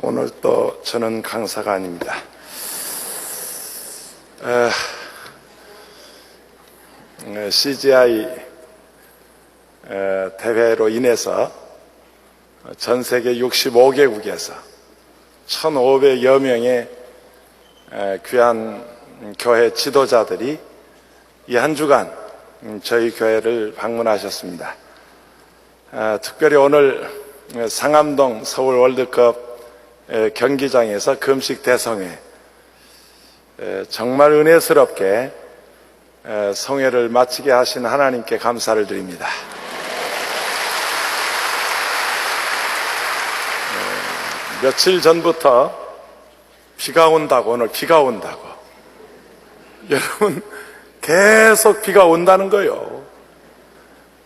오늘 또 저는 강사가 아닙니다. CGI 대회로 인해서 전 세계 65개국에서 1,500여 명의 귀한 교회 지도자들이 이 한 주간 저희 교회를 방문하셨습니다. 특별히 오늘 상암동 서울 월드컵 경기장에서 금식 대성회, 정말 은혜스럽게 성회를 마치게 하신 하나님께 감사를 드립니다. 며칠 전부터 비가 온다고, 오늘 비가 온다고. 여러분, 계속 비가 온다는 거예요.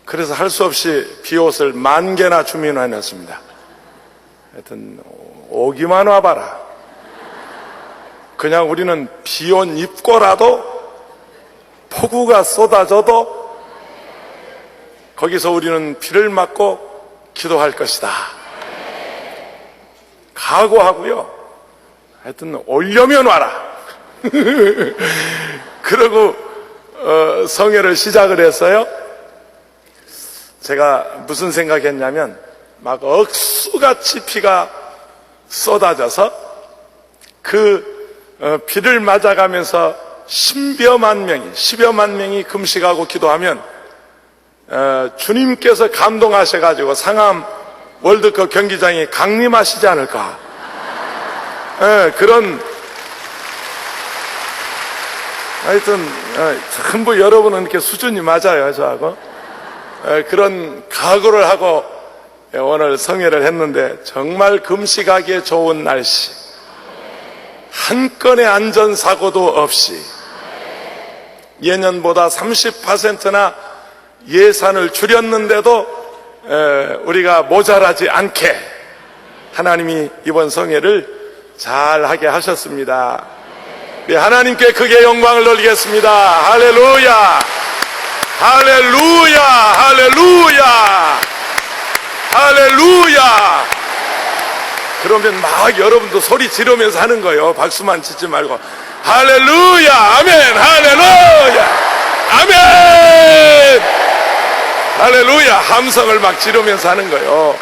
그래서 할 수 없이 비옷을 10,000개나 주문해놨습니다. 하여튼 오기만 와봐라. 그냥 우리는 비옷 입고라도 폭우가 쏟아져도 거기서 우리는 비를 맞고 기도할 것이다. 각오하고요. 하여튼 오려면 와라. 그러고 성회를 시작을 했어요. 제가 무슨 생각했냐면 막 억수같이 비가 쏟아져서 그 비를 맞아가면서 10여만 명이 금식하고 기도하면 주님께서 감동하셔가지고 상암 월드컵 경기장에 강림하시지 않을까. 그런, 하여튼 전부 여러분은 이렇게 수준이 맞아요, 저하고. 그런 각오를 하고 오늘 성회를 했는데 정말 금식하기에 좋은 날씨, 한 건의 안전사고도 없이 예년보다 30%나 예산을 줄였는데도 우리가 모자라지 않게 하나님이 이번 성회를 잘하게 하셨습니다. 네, 하나님께 크게 영광을 돌리겠습니다. 할렐루야, 할렐루야, 할렐루야, 할렐루야. 그러면 막 여러분도 소리 지르면서 하는 거예요. 박수만 치지 말고 할렐루야, 아멘, 할렐루야, 아멘, 할렐루야. 함성을 막 지르면서 하는 거예요.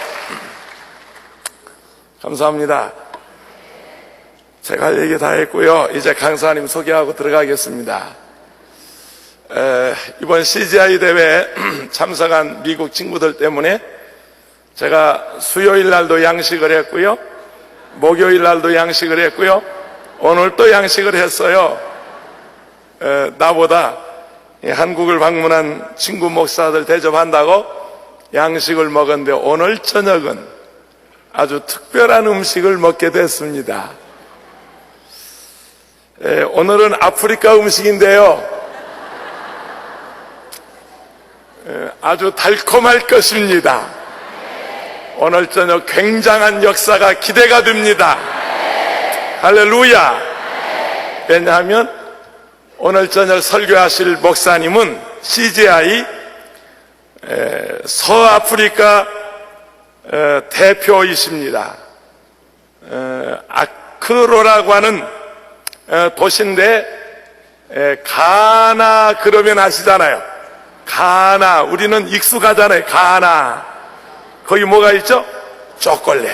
감사합니다. 제가 할 얘기 다 했고요. 이제 강사님 소개하고 들어가겠습니다. 이번 CGI 대회에 참석한 미국 친구들 때문에 제가 수요일 날도 양식을 했고요, 목요일 날도 양식을 했고요, 오늘 또 양식을 했어요. 나보다 한국을 방문한 친구 목사들 대접한다고 양식을 먹었는데 오늘 저녁은 아주 특별한 음식을 먹게 됐습니다. 오늘은 아프리카 음식인데요, 아주 달콤할 것입니다. 오늘 저녁 굉장한 역사가 기대가 됩니다. 할렐루야. 왜냐하면 오늘 저녁 설교하실 목사님은 CGI 서아프리카 대표이십니다. 아크로라고 하는 도시인데, 가나 그러면 아시잖아요. 가나, 우리는 익숙하잖아요. 가나, 거기 뭐가 있죠? 초콜릿.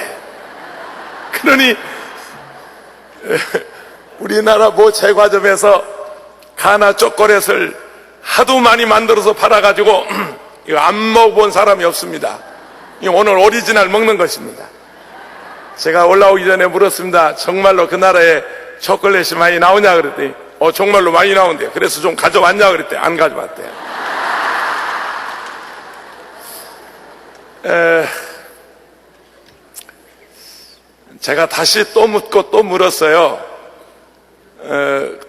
그러니 우리나라 모 제과점에서 가나 초콜릿을 하도 많이 만들어서 팔아가지고 이거 안 먹어본 사람이 없습니다. 오늘 오리지널 먹는 것입니다. 제가 올라오기 전에 물었습니다. 정말로 그 나라에 초콜릿이 많이 나오냐 그랬더니 정말로 많이 나온대요. 그래서 좀 가져왔냐 그랬더니 안 가져왔대요. 제가 다시 또 묻고 또 물었어요.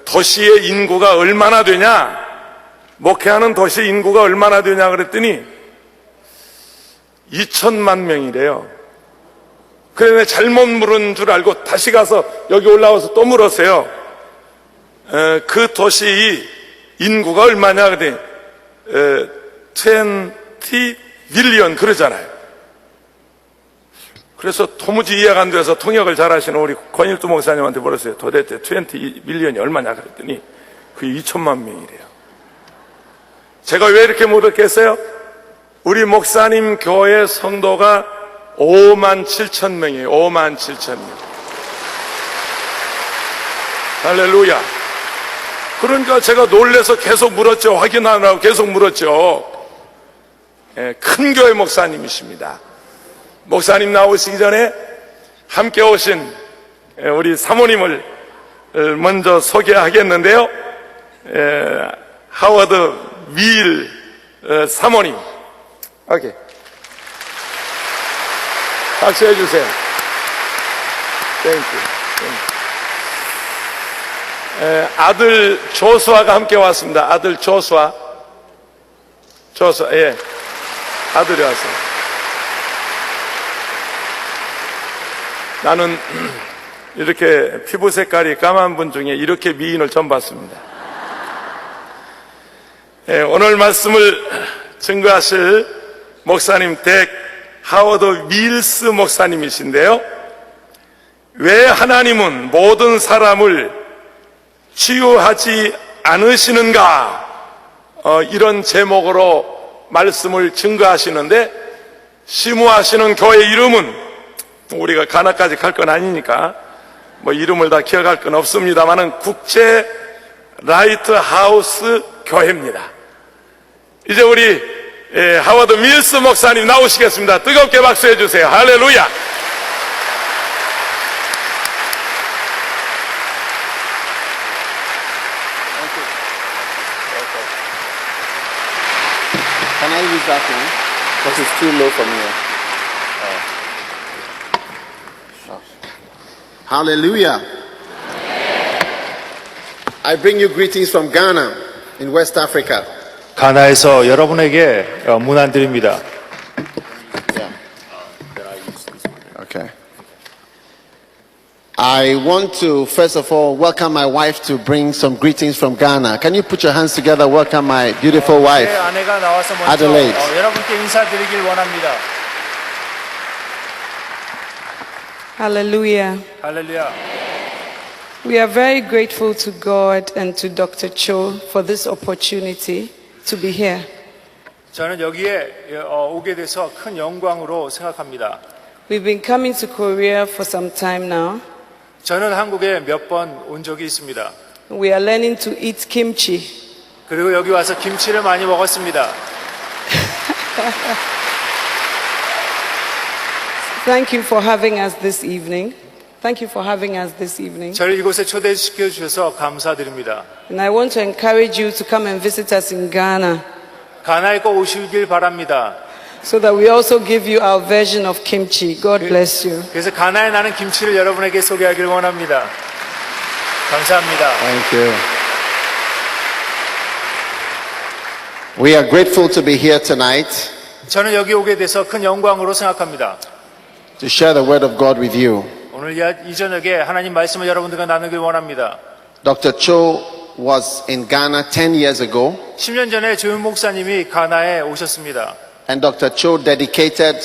도시의 인구가 얼마나 되냐, 목회하는 도시 인구가 얼마나 되냐 그랬더니 2천만 명이래요. 그래, 잘못 물은 줄 알고 다시 가서 여기 올라와서 또 물었어요. 그 도시 인구가 얼마냐 그랬더니 20 밀리언 그러잖아요. 그래서 도무지 이해가 안 돼서 통역을 잘하시는 우리 권일두 목사님한테 물었어요. 도대체 20 밀리언이 얼마냐 그랬더니 그게 2천만 명이래요. 제가 왜 이렇게 못 얻겠어요? 우리 목사님 교회 성도가 5만 7천 명이에요. 5만 7천 명. 할렐루야. 그러니까 제가 놀래서 계속 물었죠. 확인하느라고 계속 물었죠. 예, 큰 교회 목사님이십니다. 목사님 나오시기 전에 함께 오신 우리 사모님을 먼저 소개하겠는데요. 하워드 밀 사모님. 오케이. 박수 해주세요. 땡큐. 아들 조수아가 함께 왔습니다. 아들 조수아, 예. 아들이 왔어요. 나는 이렇게 피부 색깔이 까만 분 중에 이렇게 미인을 처음 봤습니다. 예, 오늘 말씀을 증거하실 목사님 댁 하워드 밀스 목사님이신데요. 왜 하나님은 모든 사람을 치유하지 않으시는가? 이런 제목으로 말씀을 증거하시는데, 시무하시는 교회 이름은 우리가 가나까지 갈 건 아니니까 뭐 이름을 다 기억할 건 없습니다만은 국제 라이트하우스 교회입니다. 이제 우리 하워드 밀스 목사님 나오시겠습니다. 뜨겁게 박수해 주세요. 할렐루야. Can I use that one? Because it's too low for me. Hallelujah. I bring you greetings from Ghana in West Africa. 가나에서 여러분에게 문안 드립니다. Yeah. Okay. I want to first of all welcome my wife to bring some greetings from Ghana. Can you put your hands together? Welcome my beautiful wife. 제 아내가 나와서 먼저 Adelaide. 여러분께 인사드리길 원합니다. Hallelujah. 할렐루야. We are very grateful to God and to Dr. Cho for this opportunity to be here. 저는 여기에 오게 돼서 큰 영광으로 생각합니다. We've been coming to Korea for some time now. 저는 한국에 몇 번 온 적이 있습니다. We are learning to eat kimchi. 그리고 여기 와서 김치를 많이 먹었습니다. Thank you for having us this evening. Thank you for having us this evening. 저를 이곳에 초대시켜 주셔서 감사드립니다. And I want to encourage you to come and visit us in Ghana 가나에 꼭 오시길 바랍니다. so that we also give you our version of kimchi. God bless you. 그래서 가나에 나는 김치를 여러분에게 소개하길 원합니다. 감사합니다. Thank you. We are grateful to be here tonight 저는 여기 오게 돼서 큰 영광으로 생각합니다. to share the word of God with you. 오늘 이 저녁에 하나님 말씀을 여러분들과 나누길 원합니다. Dr. Cho was in Ghana 10 years ago, 10년 전에 조윤 목사님이 가나에 오셨습니다. and Dr. Cho dedicated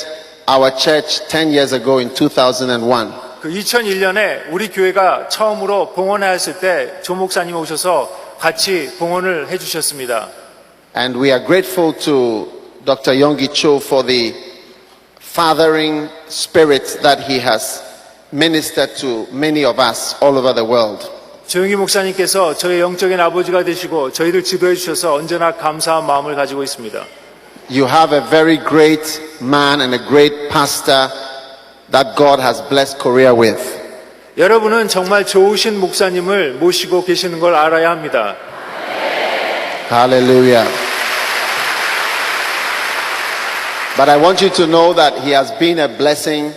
our church 10 years ago in 2001. 그 2001년에 우리 교회가 처음으로 봉헌하였을 때 조 목사님 오셔서 같이 봉헌을 해주셨습니다. And we are grateful to Dr. Yonggi Cho for the fathering spirit that he has ministered to many of us all over the world. 조용기 목사님께서 저의 영적인 아버지가 되시고 저희를 지도해 주셔서 언제나 감사한 마음을 가지고 있습니다. You have a very great man and a great pastor that God has blessed Korea with. 여러분은 정말 좋으신 목사님을 모시고 계시는 걸 알아야 합니다. Hallelujah. But I want you to know that he has been a blessing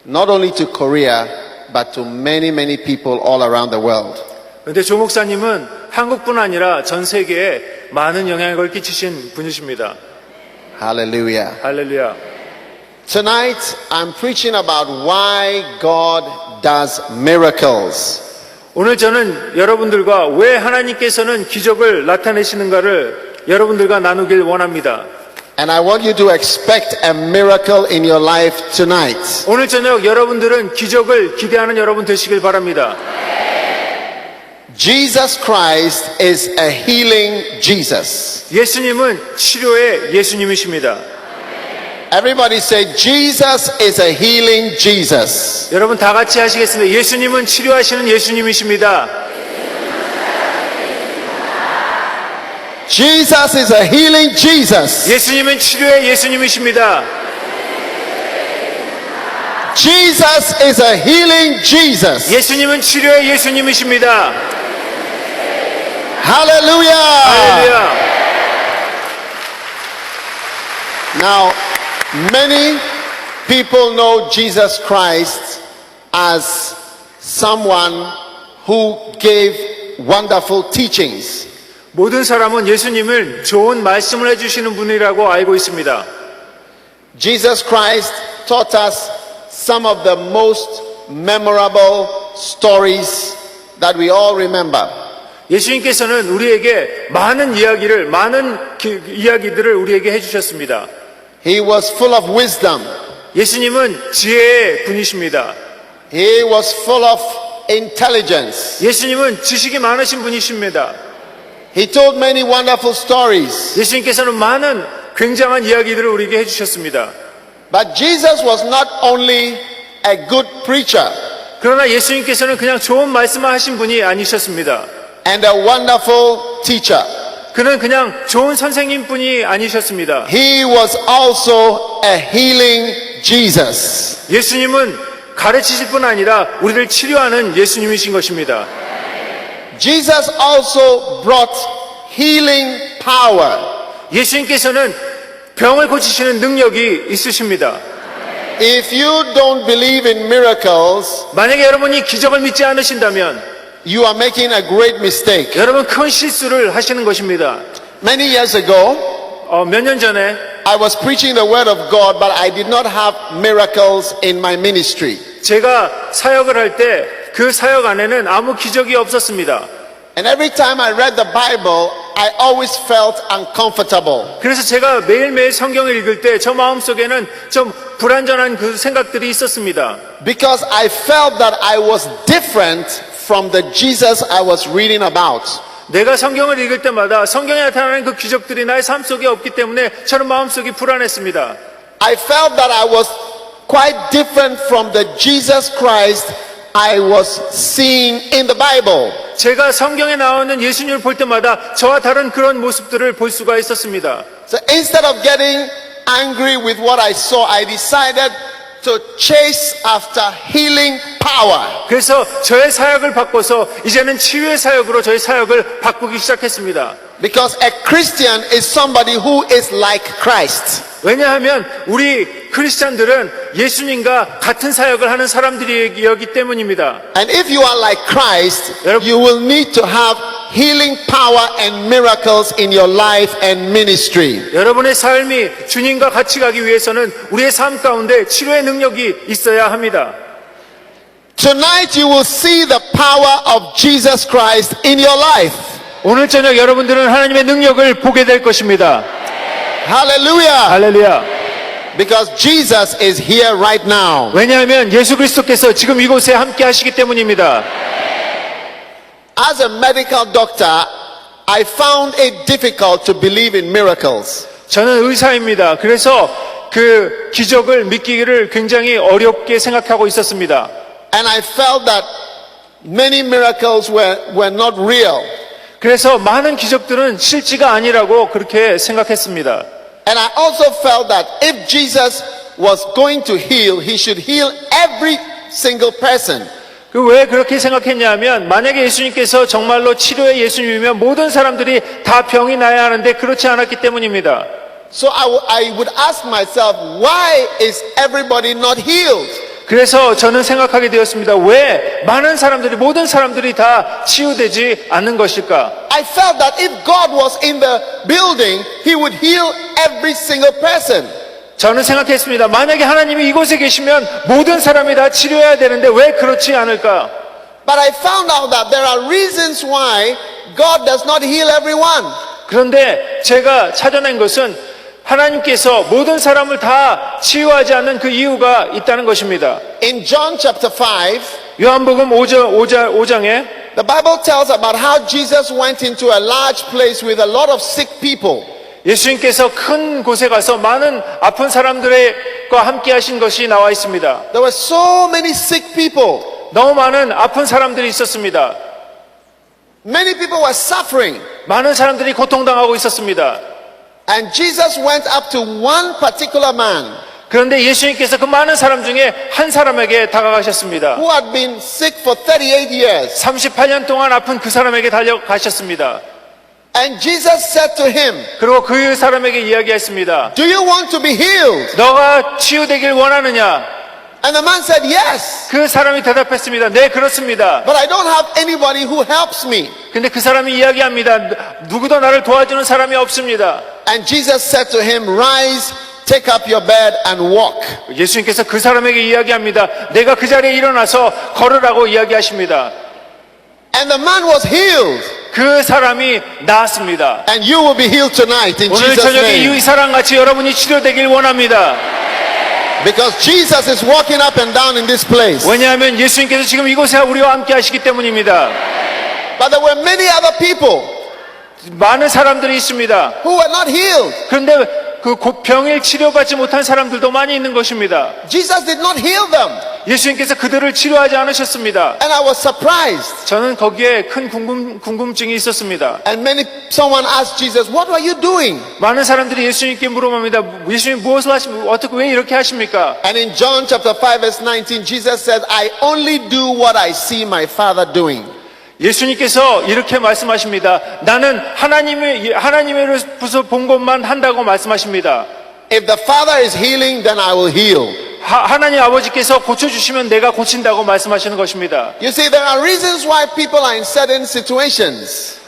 not only to Korea but to many, many people all around the world. 그런데 조 목사님은 한국뿐 아니라 전 세계에 많은 영향을 끼치신 분이십니다. Hallelujah. 할렐루야. Tonight I'm preaching about why God does miracles. 오늘 저는 여러분들과 왜 하나님께서는 기적을 나타내시는가를 여러분들과 나누길 원합니다. And I want you to expect a miracle in your life tonight. 오늘 저녁 여러분들은 기적을 기대하는 여러분 되시길 바랍니다. Jesus Christ is a healing Jesus. 예수님은 치료의 예수님이십니다. Everybody say, Jesus is a healing Jesus. 여러분 다 같이 하시겠습니다. 예수님은 치료하시는 예수님이십니다. Jesus is a healing Jesus. 예수님은 치료의 예수님이십니다. Jesus is a healing Jesus. 예수님은 치료의 예수님이십니다. Hallelujah. 할렐루야. Now, many people know Jesus Christ as someone who gave wonderful teachings. 모든 사람은 예수님을 좋은 말씀을 해주시는 분이라고 알고 있습니다. Jesus Christ taught us some of the most memorable stories that we all remember. 예수님께서는 우리에게 많은 이야기들을 우리에게 해주셨습니다. He was full of wisdom. 예수님은 지혜의 분이십니다. He was full of intelligence. 예수님은 지식이 많으신 분이십니다. He told many wonderful stories. 예수님께서는 많은 굉장한 이야기들을 우리에게 해주셨습니다. But Jesus was not only a good preacher 그러나 예수님께서는 그냥 좋은 말씀을 하신 분이 아니셨습니다. and a wonderful teacher. 그는 그냥 좋은 선생님뿐이 아니셨습니다. He was also a healing Jesus. 예수님은 가르치실 뿐 아니라 우리를 치료하는 예수님이신 것입니다. Jesus also brought healing power. 예수님께서는 병을 고치시는 능력이 있으십니다. If you don't believe in miracles, 만약에 여러분이 기적을 믿지 않으신다면 you are making a great mistake. 여러분 큰 실수를 하시는 것입니다. Many years ago, 몇 년 전에 I was preaching the word of God, but I did not have miracles in my ministry. 제가 사역을 할 때 그 사역 안에는 아무 기적이 없었습니다. And every time I read the Bible, I always felt uncomfortable. 그래서 제가 매일매일 성경을 읽을 때 저 마음속에는 좀 불안전한 그 생각들이 있었습니다. Because I felt that I was different from the Jesus I was reading about. 내가 성경을 읽을 때마다 성경에 나타나는 그 기적들이 나의 삶 속에 없기 때문에 저는 마음속이 불안했습니다. I felt that I was quite different from the Jesus Christ I was seeing in the Bible. 제가 성경에 나오는 예수님을 볼 때마다 저와 다른 그런 모습들을 볼 수가 있었습니다. So instead of getting angry with what I saw, I decided to chase after healing power. 그래서 저의 사역을 바꿔서 이제는 치유의 사역으로 저의 사역을 바꾸기 시작했습니다. Because a Christian is somebody who is like Christ. 왜냐하면 우리 크리스찬들은 예수님과 같은 사역을 하는 사람들이기 때문입니다. And if you are like Christ, 여러분- you will need to have healing power and miracles in your life and ministry. 여러분의 삶이 주님과 같이 가기 위해서는 우리의 삶 가운데 치료의 능력이 있어야 합니다. Tonight you will see the power of Jesus Christ in your life. 오늘 저녁 여러분들은 하나님의 능력을 보게 될 것입니다. Hallelujah. 할렐루야. Because Jesus is here right now. 왜냐하면 예수 그리스도께서 지금 이곳에 함께 하시기 때문입니다. As a medical doctor, I found it difficult to believe in miracles. 저는 의사입니다. 그래서 그 기적을 믿기를 굉장히 어렵게 생각하고 있었습니다. And I felt that many miracles were not real. 그래서 많은 기적들은 실지가 아니라고 그렇게 생각했습니다. And I also felt that if Jesus was going to heal, he should heal every single person. 그 왜 그렇게 생각했냐면 만약에 예수님께서 정말로 치료의 예수님이면 모든 사람들이 다 병이 나야 하는데 그렇지 않았기 때문입니다. So I would ask myself, why is everybody not healed? 그래서 저는 생각하게 되었습니다. 왜 많은 사람들이 모든 사람들이 다 치유되지 않는 것일까? I felt that if God was in the building, he would heal every single person. 저는 생각했습니다. 만약에 하나님이 이곳에 계시면 모든 사람이 다 치료해야 되는데 왜 그렇지 않을까? But I found out that there are reasons why God does not heal everyone. 그런데 제가 찾아낸 것은 하나님께서 모든 사람을 다 치유하지 않는 그 이유가 있다는 것입니다. In John chapter 5, 요한복음 5장에 the Bible tells about how Jesus went into a large place with a lot of sick people. 예수님께서 큰 곳에 가서 많은 아픈 사람들과 함께 하신 것이 나와 있습니다. There were so many sick people. 너무 많은 아픈 사람들이 있었습니다. Many people were suffering. 많은 사람들이 고통당하고 있었습니다. And Jesus went up to one particular man 그런데 예수님께서 그 많은 사람 중에 한 사람에게 다가가셨습니다. who had been sick for 38 years. 38년 동안 아픈 그 사람에게 달려가셨습니다. And Jesus said to him, 그리고 그 사람에게 이야기했습니다. do you want to be healed? 너가 치유되길 원하느냐? And the man said, yes. 그 사람이 대답했습니다. 네, 그렇습니다. But I don't have anybody who helps me. 근데 그 사람이 이야기합니다. 누구도 나를 도와주는 사람이 없습니다. And Jesus said to him, rise, take up your bed and walk. 예수님께서 그 사람에게 이야기합니다. 내가 그 자리에 일어나서 걸으라고 이야기하십니다. And the man was healed. 그 사람이 나았습니다. And you will be healed tonight in 오늘 Jesus' 저녁에 name. 이 사람같이 여러분이 치료되길 원합니다. Because Jesus is walking up and down in this place. 왜냐하면 예수님께서 지금 이곳에 우리와 함께 하시기 때문입니다. But there were many other people 많은 사람들이 있습니다. who were not healed. 그런데 그 병을 치료받지 못한 사람들도 많이 있는 것입니다. Jesus did not heal them. 예수님께서 그들을 치료하지 않으셨습니다. And I was surprised. 저는 거기에 큰 궁금증이 있었습니다. And someone asked Jesus, what are you doing? 많은 사람들이 예수님께 물어봅니다. 예수님 무엇을 어떻게 왜 이렇게 하십니까? And in John chapter 5 verse 19, Jesus said, I only do what I see my Father doing. 예수님께서 이렇게 말씀하십니다. 나는 하나님으로부터 본 것만 한다고 말씀하십니다. If the Father is healing, then I will heal. 하나님 아버지께서 고쳐주시면 내가 고친다고 말씀하시는 것입니다. You see, there are reasons why people are in certain situations.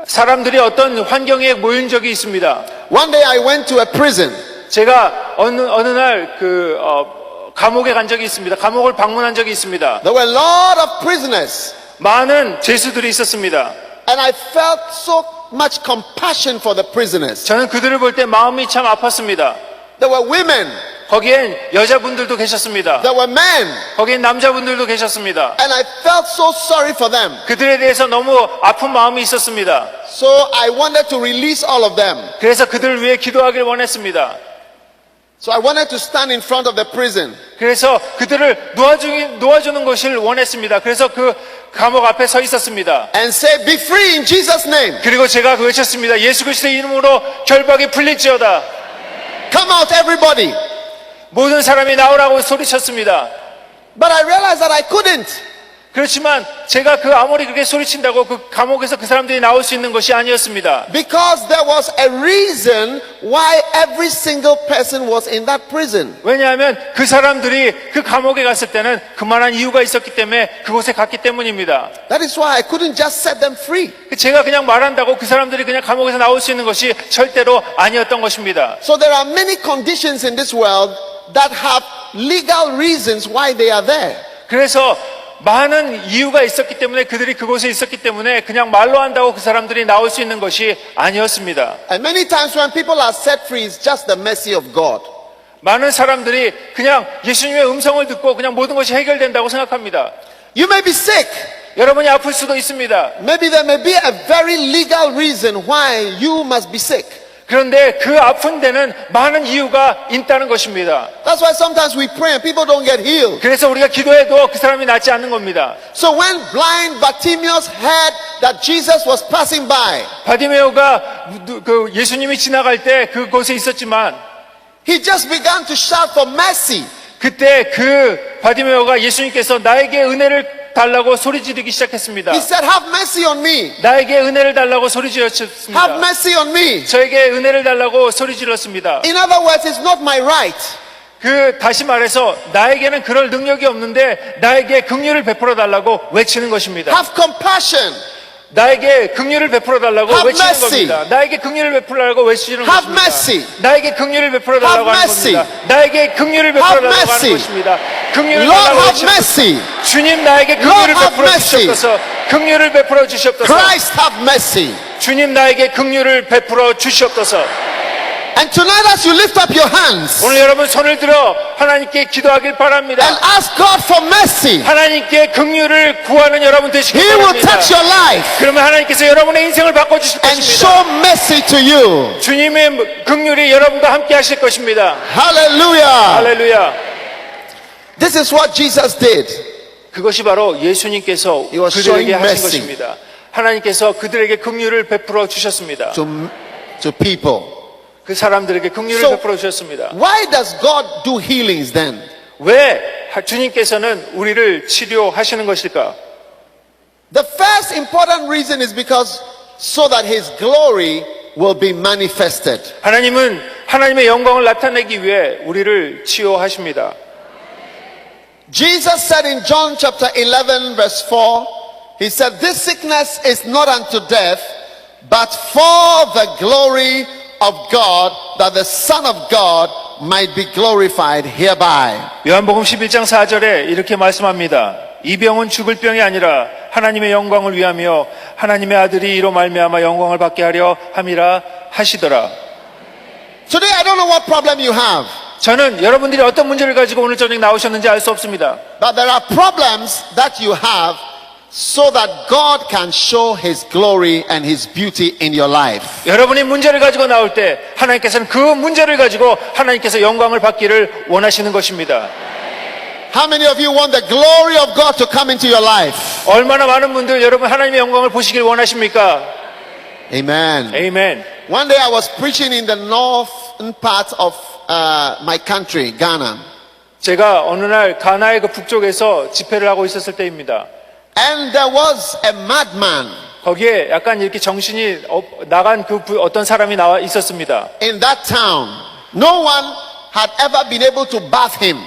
사람들이 어떤 환경에 모인 적이 있습니다. One day I went to a prison. 제가 어느 날 감옥에 간 적이 있습니다. 감옥을 방문한 적이 있습니다. There were a lot of prisoners. 많은 죄수들이 있었습니다. And I felt so much compassion for the prisoners. 저는 그들을 볼 때 마음이 참 아팠습니다. There were women. 거기엔 여자분들도 계셨습니다. There were men. 거기엔 남자분들도 계셨습니다. And I felt so sorry for them. 그들에 대해서 너무 아픈 마음이 있었습니다. So I wanted to release all of them. 그래서 그들을 위해 기도하길 원했습니다. So I wanted to stand in front of the prison. 그래서 그들을 놓아주는 것을 원했습니다. 그래서 그 감옥 앞에 서 있었습니다. And say, be free in Jesus' name. 그리고 제가 외쳤습니다. 예수 그리스도의 이름으로 결박이 풀릴지어다. Come out everybody. 모든 사람이 나오라고 소리쳤습니다. But I realized that I couldn't. 그렇지만 제가 아무리 그렇게 소리친다고 그 감옥에서 그 사람들이 나올 수 있는 것이 아니었습니다. Because there was a reason why every single person was in that prison. 왜냐하면 그 사람들이 그 감옥에 갔을 때는 그만한 이유가 있었기 때문에 그곳에 갔기 때문입니다. That is why I couldn't just set them free. 제가 그냥 말한다고 그 사람들이 그냥 감옥에서 나올 수 있는 것이 절대로 아니었던 것입니다. So there are many conditions in this world that have legal reasons why they are there. 그래서 많은 이유가 있었기 때문에 그들이 그곳에 있었기 때문에 그냥 말로 한다고 그 사람들이 나올 수 있는 것이 아니었습니다. And many times when people are set free, it's just the mercy of God. 많은 사람들이 그냥 예수님의 음성을 듣고 그냥 모든 것이 해결된다고 생각합니다. You may be sick. 여러분이 아플 수도 있습니다. Maybe there may be a very legal reason why you must be sick. 그런데 그 아픈 데는 많은 이유가 있다는 것입니다. That's why sometimes we pray and people don't get healed. 그래서 우리가 기도해도 그 사람이 낫지 않는 겁니다. So when blind Bartimaeus heard that Jesus was passing by, 바디메오가 그 예수님이 지나갈 때 그곳에 있었지만 he just began to shout for mercy. 그때 그 바디메오가 예수님께서 나에게 은혜를 달라고 소리 지르기 시작했습니다. He said, have mercy on me. 나에게 은혜를 달라고 소리 Have 질렀습니다. mercy on me. 저에게 은혜를 달라고 소리 질렀습니다. In other words, it's not my right. 다시 말해서 나에게는 그럴 능력이 없는데 나에게 긍휼을 베풀어 달라고 외치는 것입니다. Have compassion. 나에게 긍휼을 베풀어 달라고 Have 외치는 mercy. 겁니다. 나에게 긍휼을 베풀라고 외치는 Have 것입니다. mercy. 나에게 긍휼을 베풀어 달라고 Have 하는 mercy. 겁니다. 나에게 긍휼을 베풀어 Have 달라고 mercy. 하는 것입니다. 긍휼을 Lord, 달라고 have 외치는 mercy. 것입니다. 주님 나에게 Lord, 긍휼을 have 베풀어 mercy. 주시옵소서. 긍휼을 베풀어 주시옵소서. Christ, have mercy. 주님 나에게 긍휼을 베풀어 주시옵소서. And tonight as you lift up your hands 오늘 여러분 손을 들어 하나님께 기도하길 바랍니다. and ask God for mercy, 하나님께 긍휼을 구하는 여러분 되시길 He will 바랍니다. touch your life 그러면 하나님께서 여러분의 인생을 바꿔주실 and 것입니다. show mercy to you. 주님의 긍휼이 여러분과 함께 하실 것입니다. Hallelujah. 할렐루야. This is what Jesus did. 그것이 바로 예수님께서 He was 그들에게 showing 하신 mercy. 것입니다. 하나님께서 그들에게 긍휼을 베풀어 주셨습니다. To people. 그 사람들에게 긍휼을 So- 베풀어 주셨습니다. Why does God do healings then? 왜 주님께서는 우리를 치료하시는 것일까? The first important reason is because so that His glory will be manifested. 하나님은 하나님의 영광을 나타내기 위해 우리를 치유하십니다. Jesus said in John chapter 11 verse 4, He said, this sickness is not unto death, but for the glory of God, that the Son of God might be glorified hereby. 요한복음 11장 4절에 이렇게 말씀합니다. 이 병은 죽을 병이 아니라 하나님의 영광을 위하며 하나님의 아들이 이로 말미암아 영광을 받게 하려 함이라 하시더라. Today I don't know what problem you have, 저는 여러분들이 어떤 문제를 가지고 오늘 저녁 나오셨는지 알 수 없습니다. but there are problems that you have so that God can show His glory and His beauty in your life. 여러분이 문제를 가지고 나올 때 하나님께서는 그 문제를 가지고 하나님께서 영광을 받기를 원하시는 것입니다. How many of you want the glory of God to come into your life? 얼마나 많은 분들 여러분 하나님의 영광을 보시길 원하십니까? Amen. 에이멘. One day I was preaching in the northern part of my country, Ghana. 제가 어느 날 가나의 그 북쪽에서 집회를 하고 있었을 때입니다. And there was a madman 거기에 약간 이렇게 정신이 나간 그 어떤 사람이 나와 있었습니다. in that town. No one had ever been able to bath him.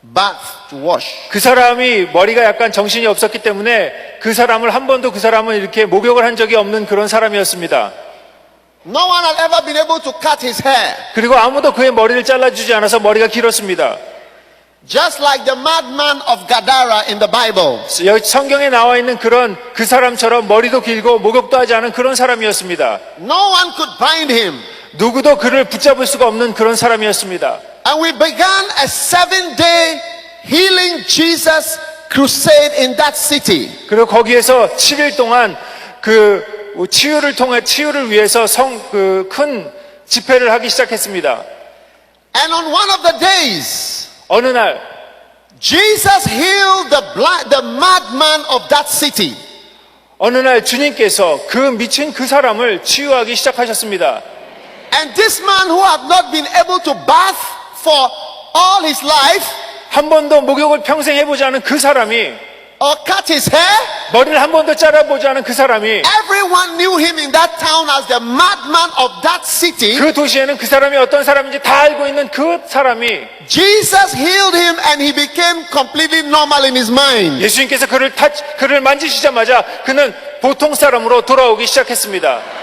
Bath, to wash. 그 사람이 머리가 약간 정신이 없었기 때문에 그 사람을 한 번도 그 사람을 이렇게 목욕을 한 적이 없는 그런 사람이었습니다. No one had ever been able to cut his hair. 그리고 아무도 그의 머리를 잘라주지 않아서 머리가 길었습니다. Just like the madman of Gadara in the Bible. 여기 성경에 나와 있는 그런 그 사람처럼 머리도 길고 목욕도 하지 않은 그런 사람이었습니다. No one could bind him. 누구도 그를 붙잡을 수가 없는 그런 사람이었습니다. And we began a 7-day healing Jesus crusade in that city. 그리고 거기에서 7일 동안 그 치유를 위해서 큰 집회를 하기 시작했습니다. And on one of the days, 어느 날 Jesus healed the madman of that city. 어느 날 주님께서 그 미친 그 사람을 치유하기 시작하셨습니다. And this man who had not been able to bath for all his life 한 번도 목욕을 평생 해보지 않은 그 사람이 or cut his hair, 머리를 한 번도 잘라보지 않은 그 사람이 everyone knew him in that town as the madman of that city. 그 도시에는 그 사람이 어떤 사람인지 다 알고 있는 그 사람이 Jesus healed him and he became completely normal in his mind. 예수님께서 그를 만지시자마자 그는 보통 사람으로 돌아오기 시작했습니다.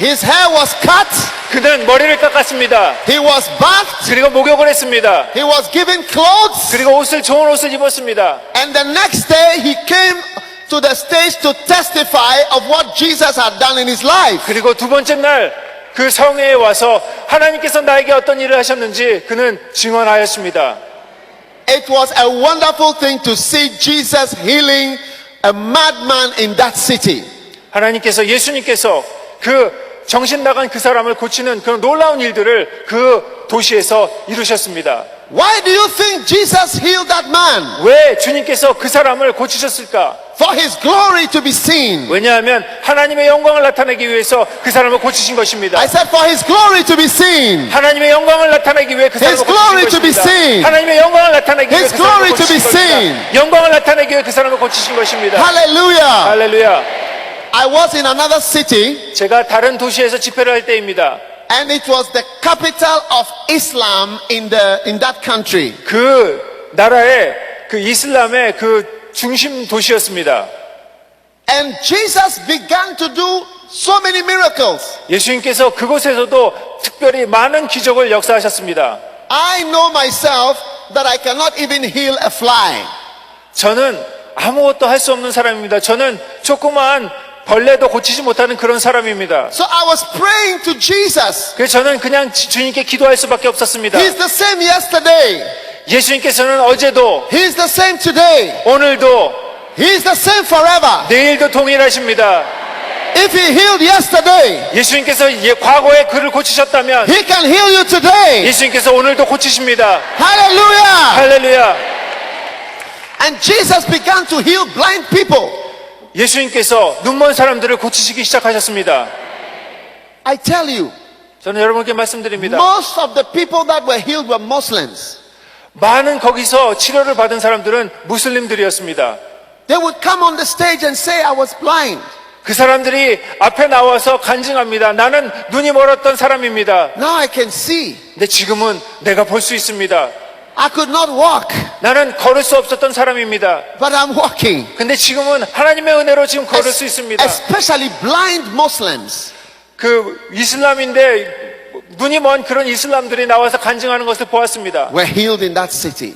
His hair was cut, 그는 머리를 깎았습니다. he was bathed, 그리고 목욕을 했습니다. he was given clothes, 그리고 좋은 옷을 입었습니다. and the next day he came to the stage to testify of what Jesus had done in his life. 그리고 두 번째 날 그 성회에 와서 하나님께서 나에게 어떤 일을 하셨는지 그는 증언하였습니다. It was a wonderful thing to see Jesus healing a madman in that city. 예수님께서 그 정신 나간 그 사람을 고치는 그런 놀라운 일들을 그 도시에서 이루셨습니다. Why do you think Jesus healed that man? 왜 주님께서 그 사람을 고치셨을까? For his glory to be seen. 왜냐하면 하나님의 영광을 나타내기 위해서 그 사람을 고치신 것입니다. I said for his glory to be seen. 하나님의 영광을 나타내기 위해 그 사람을 His glory 고치신 to be 것입니다. seen. 하나님의 영광을 나타내기 위해 His 그 사람을 glory to be 고치신 seen. 것입니다. 영광을 나타내기 위해 그 사람을 고치신 것입니다. Hallelujah. 할렐루야. I was in another city 제가 다른 도시에서 집회를 할 때입니다. and it was the capital of Islam in that country. 그 나라의 그 이슬람의 그 중심 도시였습니다. And Jesus began to do so many miracles. 예수님께서 그곳에서도 특별히 많은 기적을 역사하셨습니다. I know myself that I cannot even heal a fly. 저는 아무것도 할 수 없는 사람입니다. 저는 조그마한 벌레도 고치지 못하는 그런 사람입니다. So I was praying to Jesus. 그래서 저는 그냥 주님께 기도할 수밖에 없었습니다. He's the same yesterday. 예수님께서는 어제도 He's the same today. 오늘도 He's the same forever. 내일도 동일하십니다. If he healed yesterday, 예수님께서 과거에 그를 고치셨다면 he can heal you today. 예수님께서 오늘도 고치십니다. Hallelujah. 할렐루야. And Jesus began to heal blind people. 예수님께서 눈먼 사람들을 고치시기 시작하셨습니다. I tell you, 저는 여러분께 말씀드립니다. most of the people that were healed were Muslims. 많은 거기서 치료를 받은 사람들은 무슬림들이었습니다. They would come on the stage and say, I was blind. 그 사람들이 앞에 나와서 간증합니다. 나는 눈이 멀었던 사람입니다. Now I can see. 근데 지금은 내가 볼 수 있습니다. I could not walk, 나는 걸을 수 없었던 사람입니다. but I'm walking. 근데 지금은 하나님의 은혜로 지금 걸을 수 있습니다. Especially blind Muslims. 그 이슬람인데 눈이 먼 그런 이슬람들이 나와서 간증하는 것을 보았습니다. Were healed in that city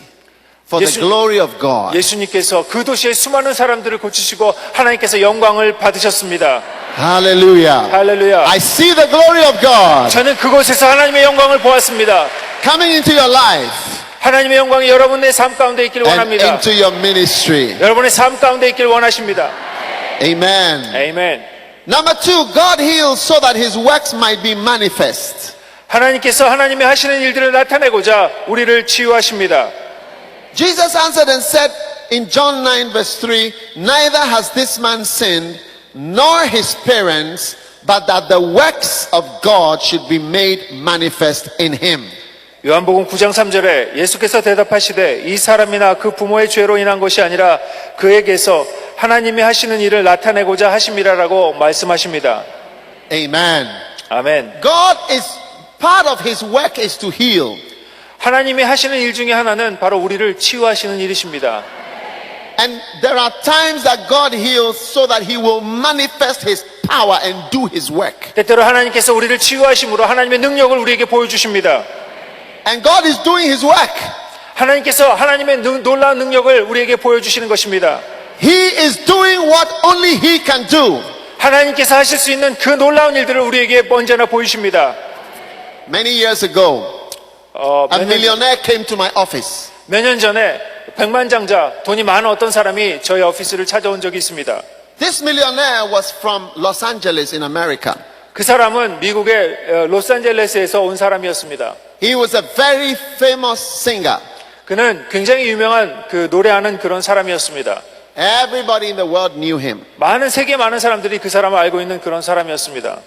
for the 예수- glory of God. 예수님께서 그 도시의 수많은 사람들을 고치시고 하나님께서 영광을 받으셨습니다. Hallelujah. 할렐루야. I see the glory of God 저는 그곳에서 하나님의 영광을 보았습니다. coming into your life 하나님의 영광이 여러분의 삶 가운데 있기를 and 원합니다. into your ministry. 여러분의 삶 가운데 있기를 원하십니다. Amen. 아멘. Number two, God heals so that his works might be manifest. 하나님께서 하나님의 하시는 일들을 나타내고자 우리를 치유하십니다. Jesus answered and said in John 9 verse 3, neither has this man sinned, nor his parents, but that the works of God should be made manifest in him. 요한복음 9장 3절에 예수께서 대답하시되 이 사람이나 그 부모의 죄로 인한 것이 아니라 그에게서 하나님이 하시는 일을 나타내고자 하심이라라고 말씀하십니다. Amen. 아멘. God is, part of his work is to heal. 하나님이 하시는 일 중에 하나는 바로 우리를 치유하시는 일이십니다. And there are times that God heals so that he will manifest his power and do his work. 때때로 하나님께서 우리를 치유하심으로 하나님의 능력을 우리에게 보여주십니다. And God is doing his work. 하나님께서 하나님의 놀라운 능력을 우리에게 보여주시는 것입니다. He is doing what only he can do. 하나님께서 하실 수 있는 그 놀라운 일들을 우리에게 언제나 보이십니다. Many years ago, a millionaire came to my office. 몇 년 전에 백만장자, 돈이 많은 어떤 사람이 저희 오피스를 찾아온 적이 있습니다. This millionaire was from Los Angeles in America. 그 사람은 미국의 로스앤젤레스에서 온 사람이었습니다. He was a very famous singer. 그는 굉장히 유명한 그 노래하는 그런 사람이었습니다. Everybody in the world knew him. 세계 많은 사람들이 그 사람을 알고 있는 그런 사람이었습니다.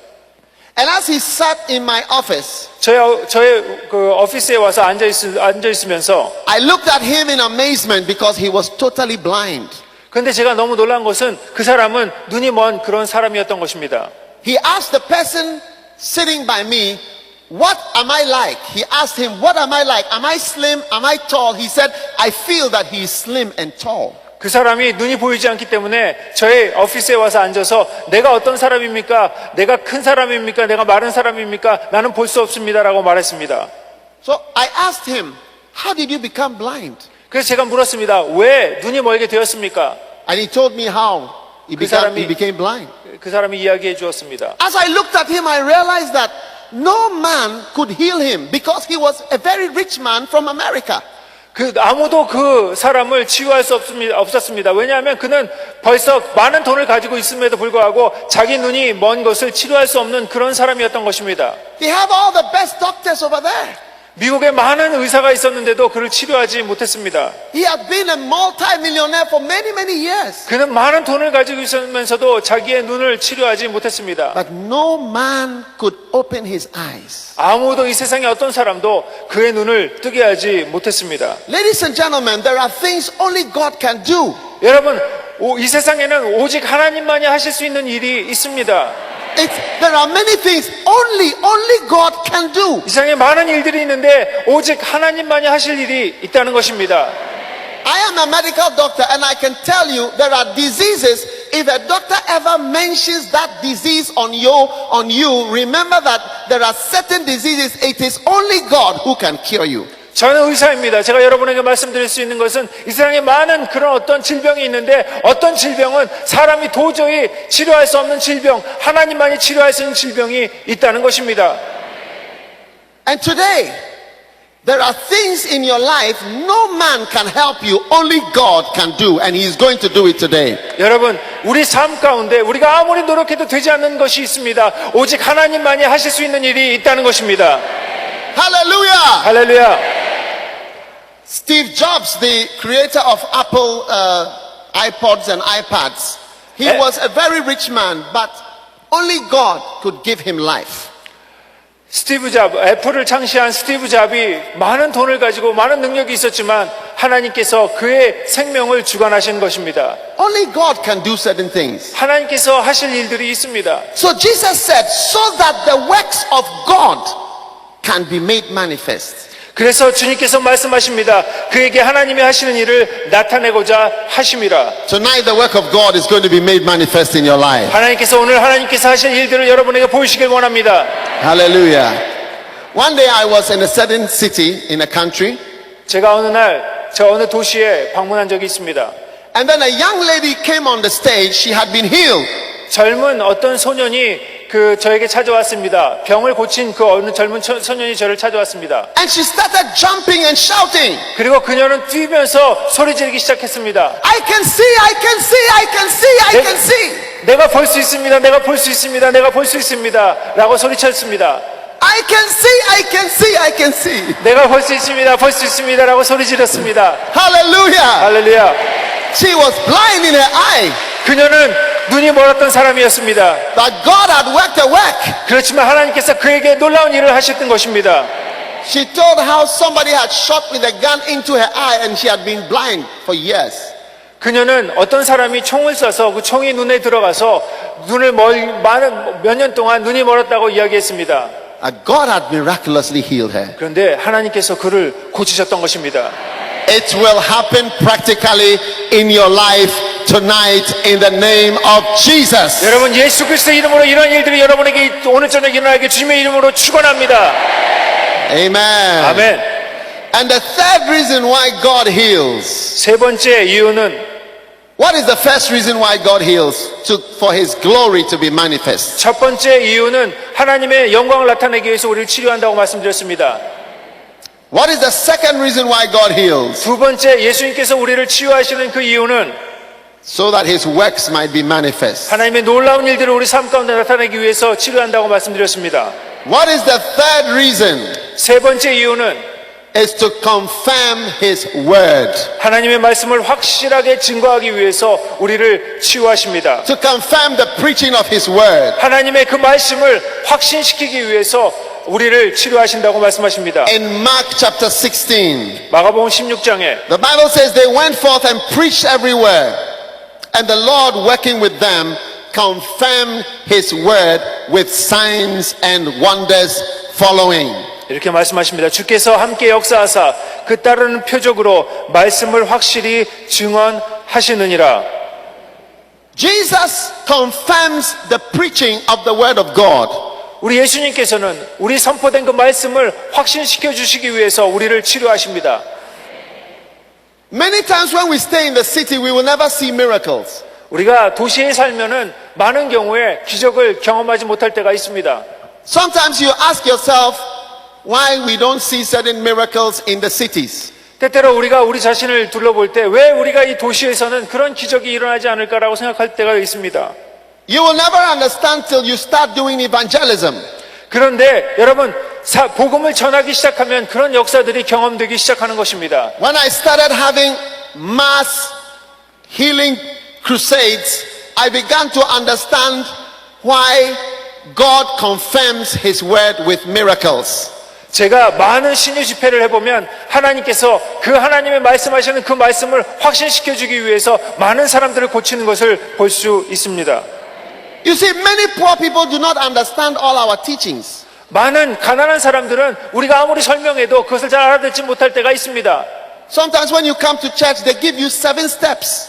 And as he sat in my office, 저의 그 오피스에 와서 앉아 있으면서 I looked at him in amazement because he was totally blind. 근데 제가 너무 놀란 것은 그 사람은 눈이 먼 그런 사람이었던 것입니다. He asked the person sitting by me, what am I like? He asked him, what am I like? Am I slim? Am I tall? He said, I feel that he is slim and tall. 그 사람이 눈이 보이지 않기 때문에 저희 오피스에 와서 앉아서 내가 어떤 사람입니까? 내가 큰 사람입니까? 내가 마른 사람입니까? 나는 볼 수 없습니다라고 말했습니다. So I asked him, how did you become blind? 그래서 제가 물었습니다. 왜 눈이 멀게 되었습니까? And he told me how he became blind. 그 사람이 이야기해 주었습니다. As I looked at him, I realized that no man could heal him because he was a very rich man from America. 아무도 그 사람을 치유할 수 없었습니다. 왜냐하면 그는 벌써 많은 돈을 가지고 있음에도 불구하고 자기 눈이 먼 것을 치료할 수 없는 그런 사람이었던 것입니다. They have all the best doctors over there. 미국에 많은 의사가 있었는데도 그를 치료하지 못했습니다. He had been a multi-millionaire for many, many years. 그는 많은 돈을 가지고 있으면서도 자기의 눈을 치료하지 못했습니다. But no man could open his eyes. 아무도 이 세상에 어떤 사람도 그의 눈을 뜨게 하지 못했습니다. Ladies and gentlemen, there are things only God can do. 여러분, 이 세상에는 오직 하나님만이 하실 수 있는 일이 있습니다. There are many things only God can do. 이 세상에 많은 일들이 있는데 오직 하나님만이 하실 일이 있다는 것입니다. I am a medical doctor and I can tell you there are diseases. If a doctor ever mentions that disease on you, remember that there are certain diseases, it is only God who can cure you. 저는 의사입니다. 제가 여러분에게 말씀드릴 수 있는 것은 이 세상에 많은 그런 어떤 질병이 있는데 어떤 질병은 사람이 도저히 치료할 수 없는 질병, 하나님만이 치료할 수 있는 질병이 있다는 것입니다. And today, there are things in your life no man can help you, only God can do, and He is going to do it today. 여러분, 우리 삶 가운데 우리가 아무리 노력해도 되지 않는 것이 있습니다. 오직 하나님만이 하실 수 있는 일이 있다는 것입니다. Hallelujah! 할렐루야. Steve Jobs, the creator of Apple iPods and iPads, he was a very rich man, but only God could give him life. 스티브 잡, 애플을 창시한 스티브 잡이 많은 돈을 가지고 많은 능력이 있었지만 하나님께서 그의 생명을 주관하신 것입니다. Only God can do certain things. 하나님께서 하실 일들이 있습니다. So Jesus said, so that the works of God can be made manifest. 그래서 주님께서 말씀하십니다. 그에게 하나님이 하시는 일을 나타내고자 하심이라. Tonight the work of God is going to be made manifest in your life. 하나님께서 오늘 하나님께서 하실 일들을 여러분에게 보이시길 원합니다. Hallelujah. One day I was in a certain city in a country, 제가 어느 날 저 어느 도시에 방문한 적이 있습니다. and then a young lady came on the stage. She had been healed. 젊은 어떤 소년이 저에게 찾아왔습니다. 병을 고친 그 어느 젊은 소년이 저를 찾아왔습니다. And she started jumping and shouting. 그리고 그녀는 뛰면서 소리 지르기 시작했습니다. I can see, I can see, I can see, I can see. 내가 볼 수 있습니다. 내가 볼 수 있습니다. 내가 볼 수 있습니다. 라고 소리쳤습니다. I can see, I can see, I can see. 내가 볼 수 있습니다. 볼 수 있습니다. 라고 소리 지렀습니다. Hallelujah. 할렐루야. She was blind in her eye, 그녀는 눈이 멀었던 사람이었습니다. but God had worked a work. 그렇지만 하나님께서 그에게 놀라운 일을 하셨던 것입니다. She told how somebody had shot with a gun into her eye and she had been blind for years. 그녀는 어떤 사람이 총을 쏴서 그 총이 눈에 들어가서 눈을 몇 년 동안 눈이 멀었다고 이야기했습니다. God had miraculously healed her. 그런데 하나님께서 그를 고치셨던 것입니다. It will happen practically in your life tonight in the name of Jesus. 여러분, 예수 그리스도의 이름으로 이런 일들이 여러분에게 오늘 저녁 일어나게 주님의 이름으로 축원합니다. Amen. 아멘. And the third reason why God heals. 세 번째 이유는 What is the first reason why God heals? For His glory to be manifest. 첫 번째 이유는 하나님의 영광을 나타내기 위해서 우리를 치료한다고 말씀드렸습니다. What is the second reason why God heals? 두 번째, 예수님께서 우리를 치유하시는 그 이유는 So that His works might be manifest. 하나님의 놀라운 일들을 우리 삶 가운데 나타내기 위해서 치료한다고 말씀드렸습니다. What is the third reason? 세 번째 이유는 Is to confirm His word. 하나님의 말씀을 확실하게 증거하기 위해서 우리를 치유하십니다. To confirm the preaching of His word. 하나님의 그 말씀을 확신시키기 위해서 우리를 치료하신다고 말씀하십니다. In Mark chapter 16, 마가복음 16장에 the Bible says they went forth and preached everywhere, and the Lord working with them confirmed His word with signs and wonders following. 이렇게 말씀하십니다. 주께서 함께 역사하사 그 따르는 표적으로 말씀을 확실히 증언하시느니라. Jesus confirms the preaching of the word of God. 우리 예수님께서는 우리 선포된 그 말씀을 확신시켜 주시기 위해서 우리를 치료하십니다. Many times when we stay in the city, we will never see miracles. 우리가 도시에 살면은 많은 경우에 기적을 경험하지 못할 때가 있습니다. Sometimes you ask yourself why we don't see certain miracles in the cities. 때때로 우리가 우리 자신을 둘러볼 때 왜 우리가 이 도시에서는 그런 기적이 일어나지 않을까라고 생각할 때가 있습니다. You will never understand till you start doing evangelism. 그런데 여러분, 복음을 전하기 시작하면 그런 역사들이 경험되기 시작하는 것입니다. When I started having mass healing crusades, I began to understand why God confirms His word with miracles. 제가 많은 신유 집회를 해보면 하나님께서 그 하나님의 말씀하시는 그 말씀을 확신시켜주기 위해서 많은 사람들을 고치는 것을 볼 수 있습니다. You see, many poor people do not understand all our teachings. 많은 가난한 사람들은 우리가 아무리 설명해도 그것을 잘 알아듣지 못할 때가 있습니다. Sometimes when you come to church, they give you 7 steps.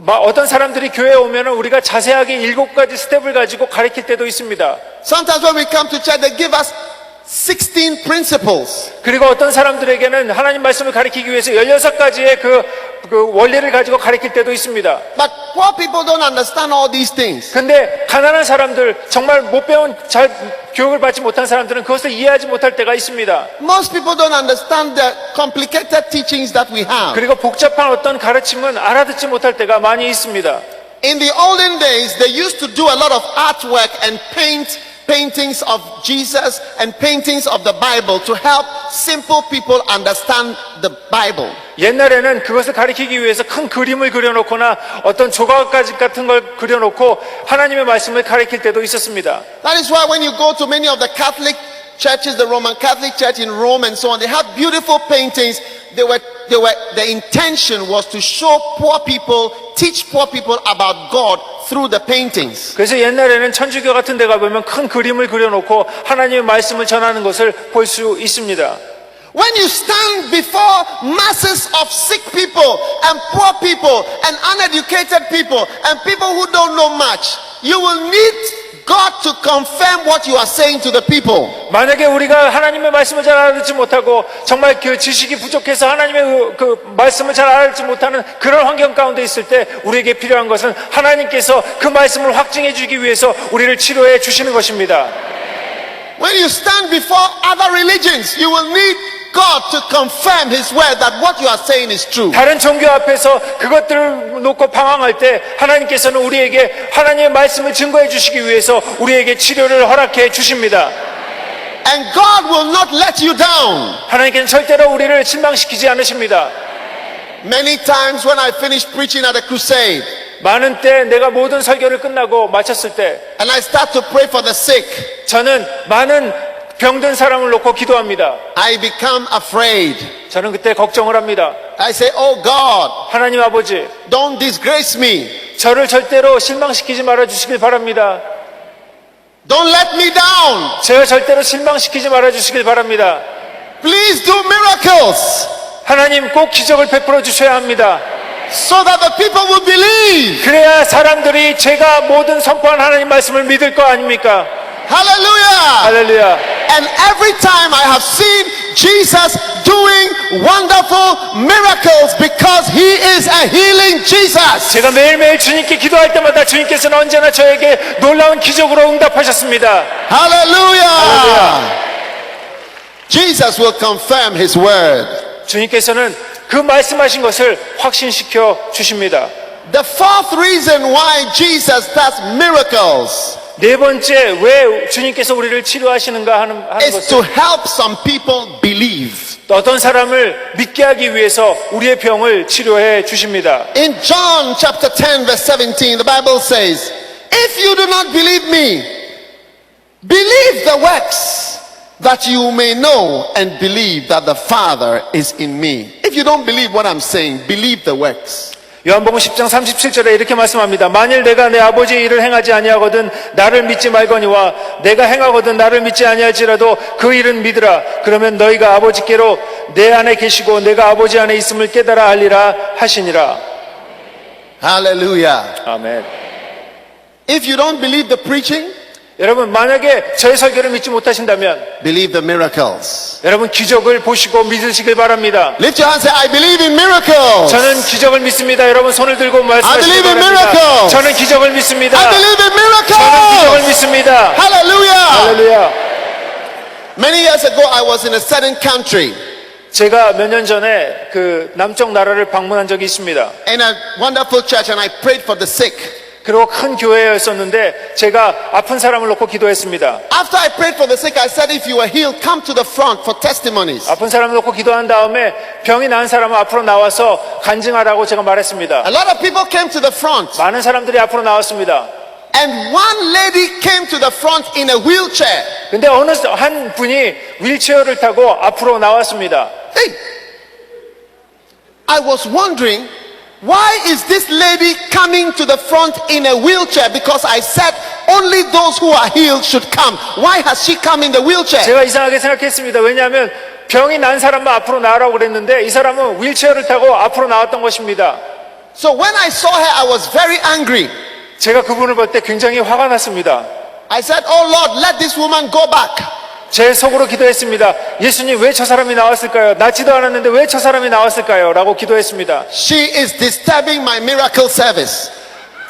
어떤 사람들이 교회에 오면 우리가 자세하게 7가지 스텝을 가지고 가르칠 때도 있습니다. Sometimes when we come to church, they give us 16 principles. 그리고 어떤 사람들에게는 하나님 말씀을 가르치기 위해서 16가지의 그 원리를 가지고 가르칠 때도 있습니다. But poor people don't understand all these things. 근데 가난한 사람들, 정말 못 배운, 잘 교육을 받지 못한 사람들은 그것을 이해하지 못할 때가 있습니다. Most people don't understand the complicated teachings that we have. 그리고 복잡한 어떤 가르침은 알아듣지 못할 때가 많이 있습니다. In the olden days, they used to do a lot of artwork and paintings of Jesus and paintings of the Bible to help simple people understand the Bible. 옛날에는 그것을 가리키기 위해서 큰 그림을 그려놓거나 어떤 조각가지 같은 걸 그려놓고 하나님의 말씀을 가리킬 때도 있었습니다. That is why when you go to many of the Catholic churches, the Roman Catholic Church in Rome and so on, they have beautiful paintings. The intention was to show poor people, teach poor people about God through the paintings. 그래서 옛날에는 천주교 같은 데 가보면 큰 그림을 그려놓고 하나님의 말씀을 전하는 것을 볼 수 있습니다. When you stand before masses of sick people and poor people and uneducated people and people who don't know much, you will need God to confirm what you are saying to the people. 만약에 우리가 하나님의 말씀을 잘 알아듣지 못하고 정말 그 지식이 부족해서 하나님의 그 말씀을 잘 알아듣지 못하는 그런 환경 가운데 있을 때 우리에게 필요한 것은 하나님께서 그 말씀을 확증해 주기 위해서 우리를 치료해 주시는 것입니다. When you stand before other religions, you will need God to confirm His word that what you are saying is true. 다른 종교 앞에서 그것들을 놓고 방황할 때 하나님께서는 우리에게 하나님의 말씀을 증거해 주시기 위해서 우리에게 치료를 허락해 주십니다. And God will not let you down. 하나님께서는 절대로 우리를 실망시키지 않으십니다. Many times when I finish preaching at a crusade 많은 때 내가 모든 설교를 끝나고 마쳤을 때 and I start to pray for the sick, 저는 많은 병든 사람을 놓고 기도합니다. I become afraid. 저는 그때 걱정을 합니다. I say, oh God, 하나님 아버지, don't disgrace me. 저를 절대로 실망시키지 말아 주시길 바랍니다. Don't let me down. 제가 절대로 실망시키지 말아 주시길 바랍니다. Please do miracles 하나님 꼭 기적을 베풀어 주셔야 합니다. so that the people will believe. 그래야 사람들이 제가 모든 선포한 하나님 말씀을 믿을 거 아닙니까? Hallelujah. 할렐루야. And every time I have seen Jesus doing wonderful miracles because He is a healing Jesus. 제가 매일매일 주님께 기도할 때마다 주님께서는 언제나 저에게 놀라운 기적으로 응답하셨습니다. Hallelujah. Jesus will confirm His word. 주님께서는 그 말씀하신 것을 확신시켜 주십니다. The fourth reason why Jesus does miracles 네 번째 왜 주님께서 우리를 치료하시는가 하는 is to 것은 help some people believe. 어떤 사람을 믿게 하기 위해서 우리의 병을 치료해 주십니다. In John chapter 10 verse 17, the Bible says, if you do not believe me, believe the works that you may know and believe that the Father is in me. If you don't believe what I'm saying, believe the works. 요한복음 10장 37절에 이렇게 말씀합니다. 만일 내가 내 아버지의 일을 행하지 아니하거든 나를 믿지 말거니와 내가 행하거든 나를 믿지 아니할지라도 그 일은 믿으라. 그러면 너희가 아버지께로 내 안에 계시고 내가 아버지 안에 있음을 깨달아 알리라 하시니라. Hallelujah. 아멘. If you don't believe the preaching, 여러분 만약에 저의 설교를 믿지 못하신다면 believe the miracles. 여러분 기적을 보시고 믿으시길 바랍니다. Lift your hand and say, I believe in miracles. 저는 기적을 믿습니다. 여러분 손을 들고 I believe 말씀하시기 in 바랍니다. miracles. 저는 기적을 믿습니다. I believe in 저는 기적을 miracles. 믿습니다. Hallelujah. 할렐루야. Many years ago, I was in a certain country 제가 몇 년 전에 그 남쪽 나라를 방문한 적이 있습니다. in a wonderful church and I prayed for the sick. 그리고 큰 교회였었는데 제가 아픈 사람을 놓고 기도했습니다. After I prayed for the sick, I said, if you are healed, come to the front for testimonies. 아픈 사람을 놓고 기도한 다음에 병이 나은 사람은 앞으로 나와서 간증하라고 제가 말했습니다. A lot of people came to the front. 많은 사람들이 앞으로 나왔습니다. And one lady came to the front in a wheelchair. 근데 어느 한 분이 휠체어를 타고 앞으로 나왔습니다. Hey, I was wondering, why is this lady coming to the front in a wheelchair? Because I said only those who are healed should come. Why has she come in the wheelchair? 제가 이상하게 생각했습니다. 왜냐하면 병이 난 사람만 앞으로 나오라고 그랬는데 이 사람은 휠체어를 타고 앞으로 나왔던 것입니다. So when I saw her, I was very angry. 제가 그분을 볼 때 굉장히 화가 났습니다. I said, oh Lord, let this woman go back. 제 속으로 기도했습니다. 예수님 왜 저 사람이 나왔을까요? 낫지도 않았는데 왜 저 사람이 나왔을까요? 라고 기도했습니다. She is disturbing my miracle service.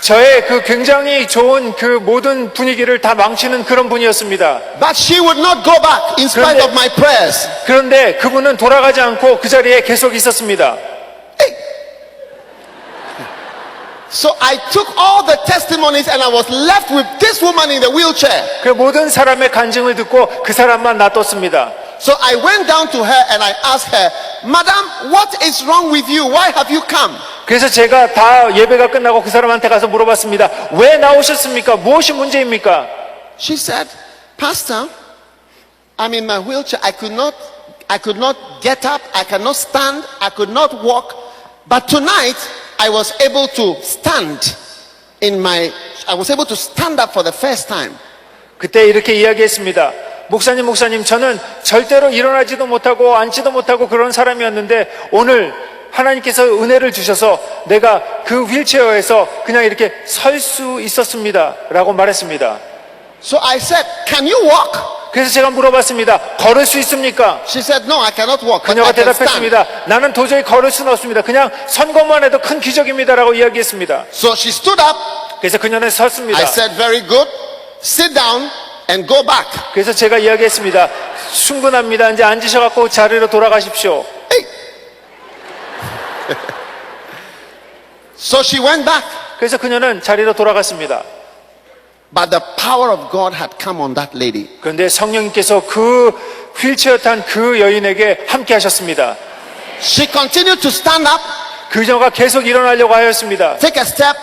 저의 그 굉장히 좋은 그 모든 분위기를 다 망치는 그런 분이었습니다. But she would not go back in spite 그런데- of my prayers. 그런데 그분은 돌아가지 않고 그 자리에 계속 있었습니다. So I took all the testimonies and I was left with this woman in the wheelchair. 그 모든 사람의 간증을 듣고 그 사람만 놔뒀습니다. So I went down to her and I asked her, Madam, what is wrong with you? Why have you come? 그래서 제가 다 예배가 끝나고 그 사람한테 가서 물어봤습니다. 왜 나오셨습니까? 무엇이 문제입니까? She said, Pastor, I'm in my wheelchair. I could not get up. I cannot stand. I could not walk. But tonight I was able to stand I was able to stand up for the first time. 그때 이렇게 이야기했습니다. 목사님, 저는 절대로 일어나지도 못하고 앉지도 못하고 그런 사람이었는데 오늘 하나님께서 은혜를 주셔서 내가 그 휠체어에서 그냥 이렇게 설 수 있었습니다. 라고 말했습니다. So I said, can you walk? 그래서 제가 물어봤습니다. 걸을 수 있습니까? She said, no, I cannot walk, but 그녀가 I can stand. 대답했습니다. 나는 도저히 걸을 수는 없습니다. 그냥 선 것만 해도 큰 기적입니다. 라고 이야기했습니다. So she stood up. 그래서 그녀는 섰습니다. I said, very good. Sit down and go back. 그래서 제가 이야기했습니다. 충분합니다. 이제 앉으셔갖고 자리로 돌아가십시오. So she went back. 그래서 그녀는 자리로 돌아갔습니다. But the power of God had come on that lady. 그런데 성령님께서 그 휠체어 탄 그 여인에게 함께 하셨습니다. She continued to stand up, 그녀가 계속 일어나려고 하였습니다. take a step.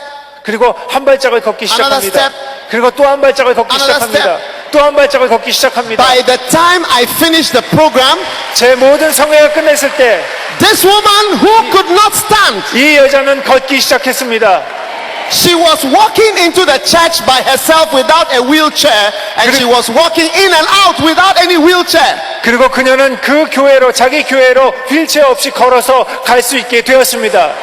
그리고 한 발짝을 걷기 Another 시작합니다. step. 그리고 또 한 발짝을 걷기 Another 시작합니다. 또 한 발짝을 걷기 시작합니다. By the time I finished the program, 제 모든 성회가 끝냈을 때 이 this woman who could not stand, 여자는 걷기 시작했습니다. she was walking into the church by herself without a wheelchair, and she was walking in and out without any wheelchair. 그리고 그녀는 그 교회로 자기 교회로 휠체어 없이 걸어서 갈 수 있게 되었습니다.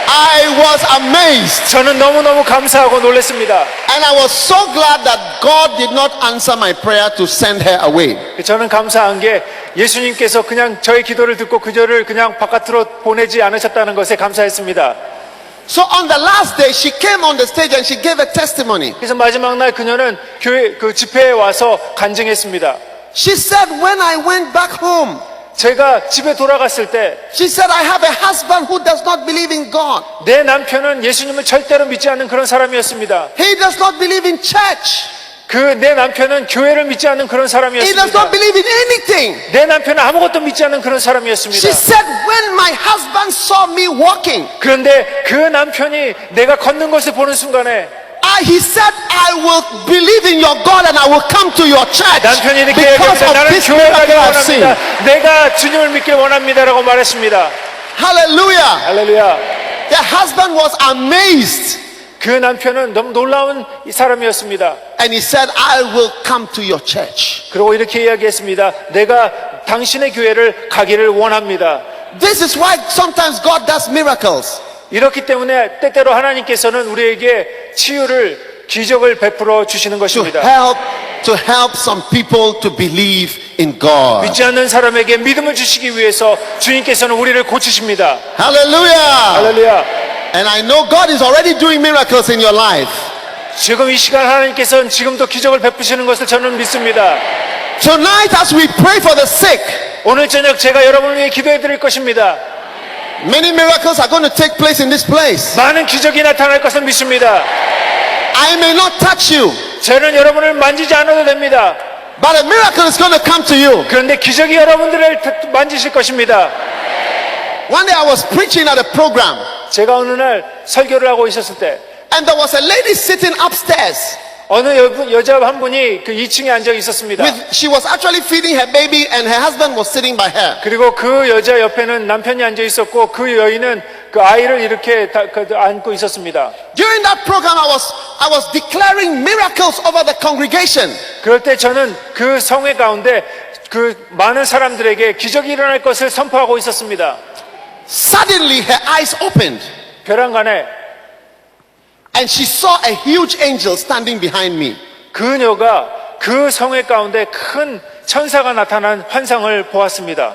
I was amazed, 저는 너무너무 감사하고 놀랐습니다. and I was so glad that God did not answer my prayer to send her away. 저는 감사한 게 예수님께서 그냥 저의 기도를 듣고 그녀를 그냥 바깥으로 보내지 않으셨다는 것에 감사했습니다. So on the last day, she came on the stage and she gave a testimony. 그래서 마지막 날 그녀는 교회 그 집회에 와서 간증했습니다. She said, when I went back home, 제가 집에 돌아갔을 때 she said, I have a husband who does not believe in God. 내 남편은 예수님을 절대로 믿지 않는 그런 사람이었습니다. He does not believe in church. 그 내 남편은 교회를 믿지 않는 그런 He does 사람이었습니다. not believe in anything. 내 남편은 아무것도 믿지 않는 그런 사람이었습니다. She said, when my husband saw me walking, 그런데 그 남편이 내가 걷는 것을 보는 순간에 he said, I will believe in your God and I will come to your church 남편이 이렇게 because 얘기합니다. of 나는 this 교회 가길 miracle I've seen. 원합니다. 내가 주님을 믿길 원합니다라고 말했습니다. Hallelujah. 할렐루야. The husband was amazed 그 남편은 너무 놀라운 이 사람이었습니다. and he said, I will come to your church. 그리고 이렇게 이야기했습니다. 내가 당신의 교회를 가기를 원합니다. This is why sometimes God does miracles. 이렇기 때문에 때때로 하나님께서는 우리에게 치유를 기적을 베풀어 주시는 것입니다. To help some people to believe in God. 믿지 않는 사람에게 믿음을 주시기 위해서 주님께서는 우리를 고치십니다. Hallelujah. 할렐루야. And I know God is already doing miracles in your life. 지금 이 시간 하나님께서는 지금도 기적을 베푸시는 것을 저는 믿습니다. Tonight as we pray for the sick, 오늘 저녁 제가 여러분을 위해 기도해 드릴 것입니다. many miracles are going to take place in this place. 많은 기적이 나타날 것을 믿습니다. I may not touch you, 저는 여러분을 만지지 않아도 됩니다. but a miracle is going to come to you. 그런데 기적이 여러분들을 만지실 것입니다. One day I was preaching at a program, 제가 어느 날 설교를 하고 있었을 때 and there was a lady sitting upstairs. 어느 여자 한 분이 그 2층에 앉아 있었습니다. She was actually feeding her baby and her husband was sitting by her. 그리고 그 여자 옆에는 남편이 앉아 있었고 그 여인은 그 아이를 이렇게 안고 있었습니다. During that program I was declaring miracles over the congregation. 그럴 때 저는 그 성회 가운데 그 많은 사람들에게 기적이 일어날 것을 선포하고 있었습니다. Suddenly her eyes opened 벼랑간에 and she saw a huge angel standing behind me. 그녀가 그 성회 가운데 큰 천사가 나타난 환상을 보았습니다.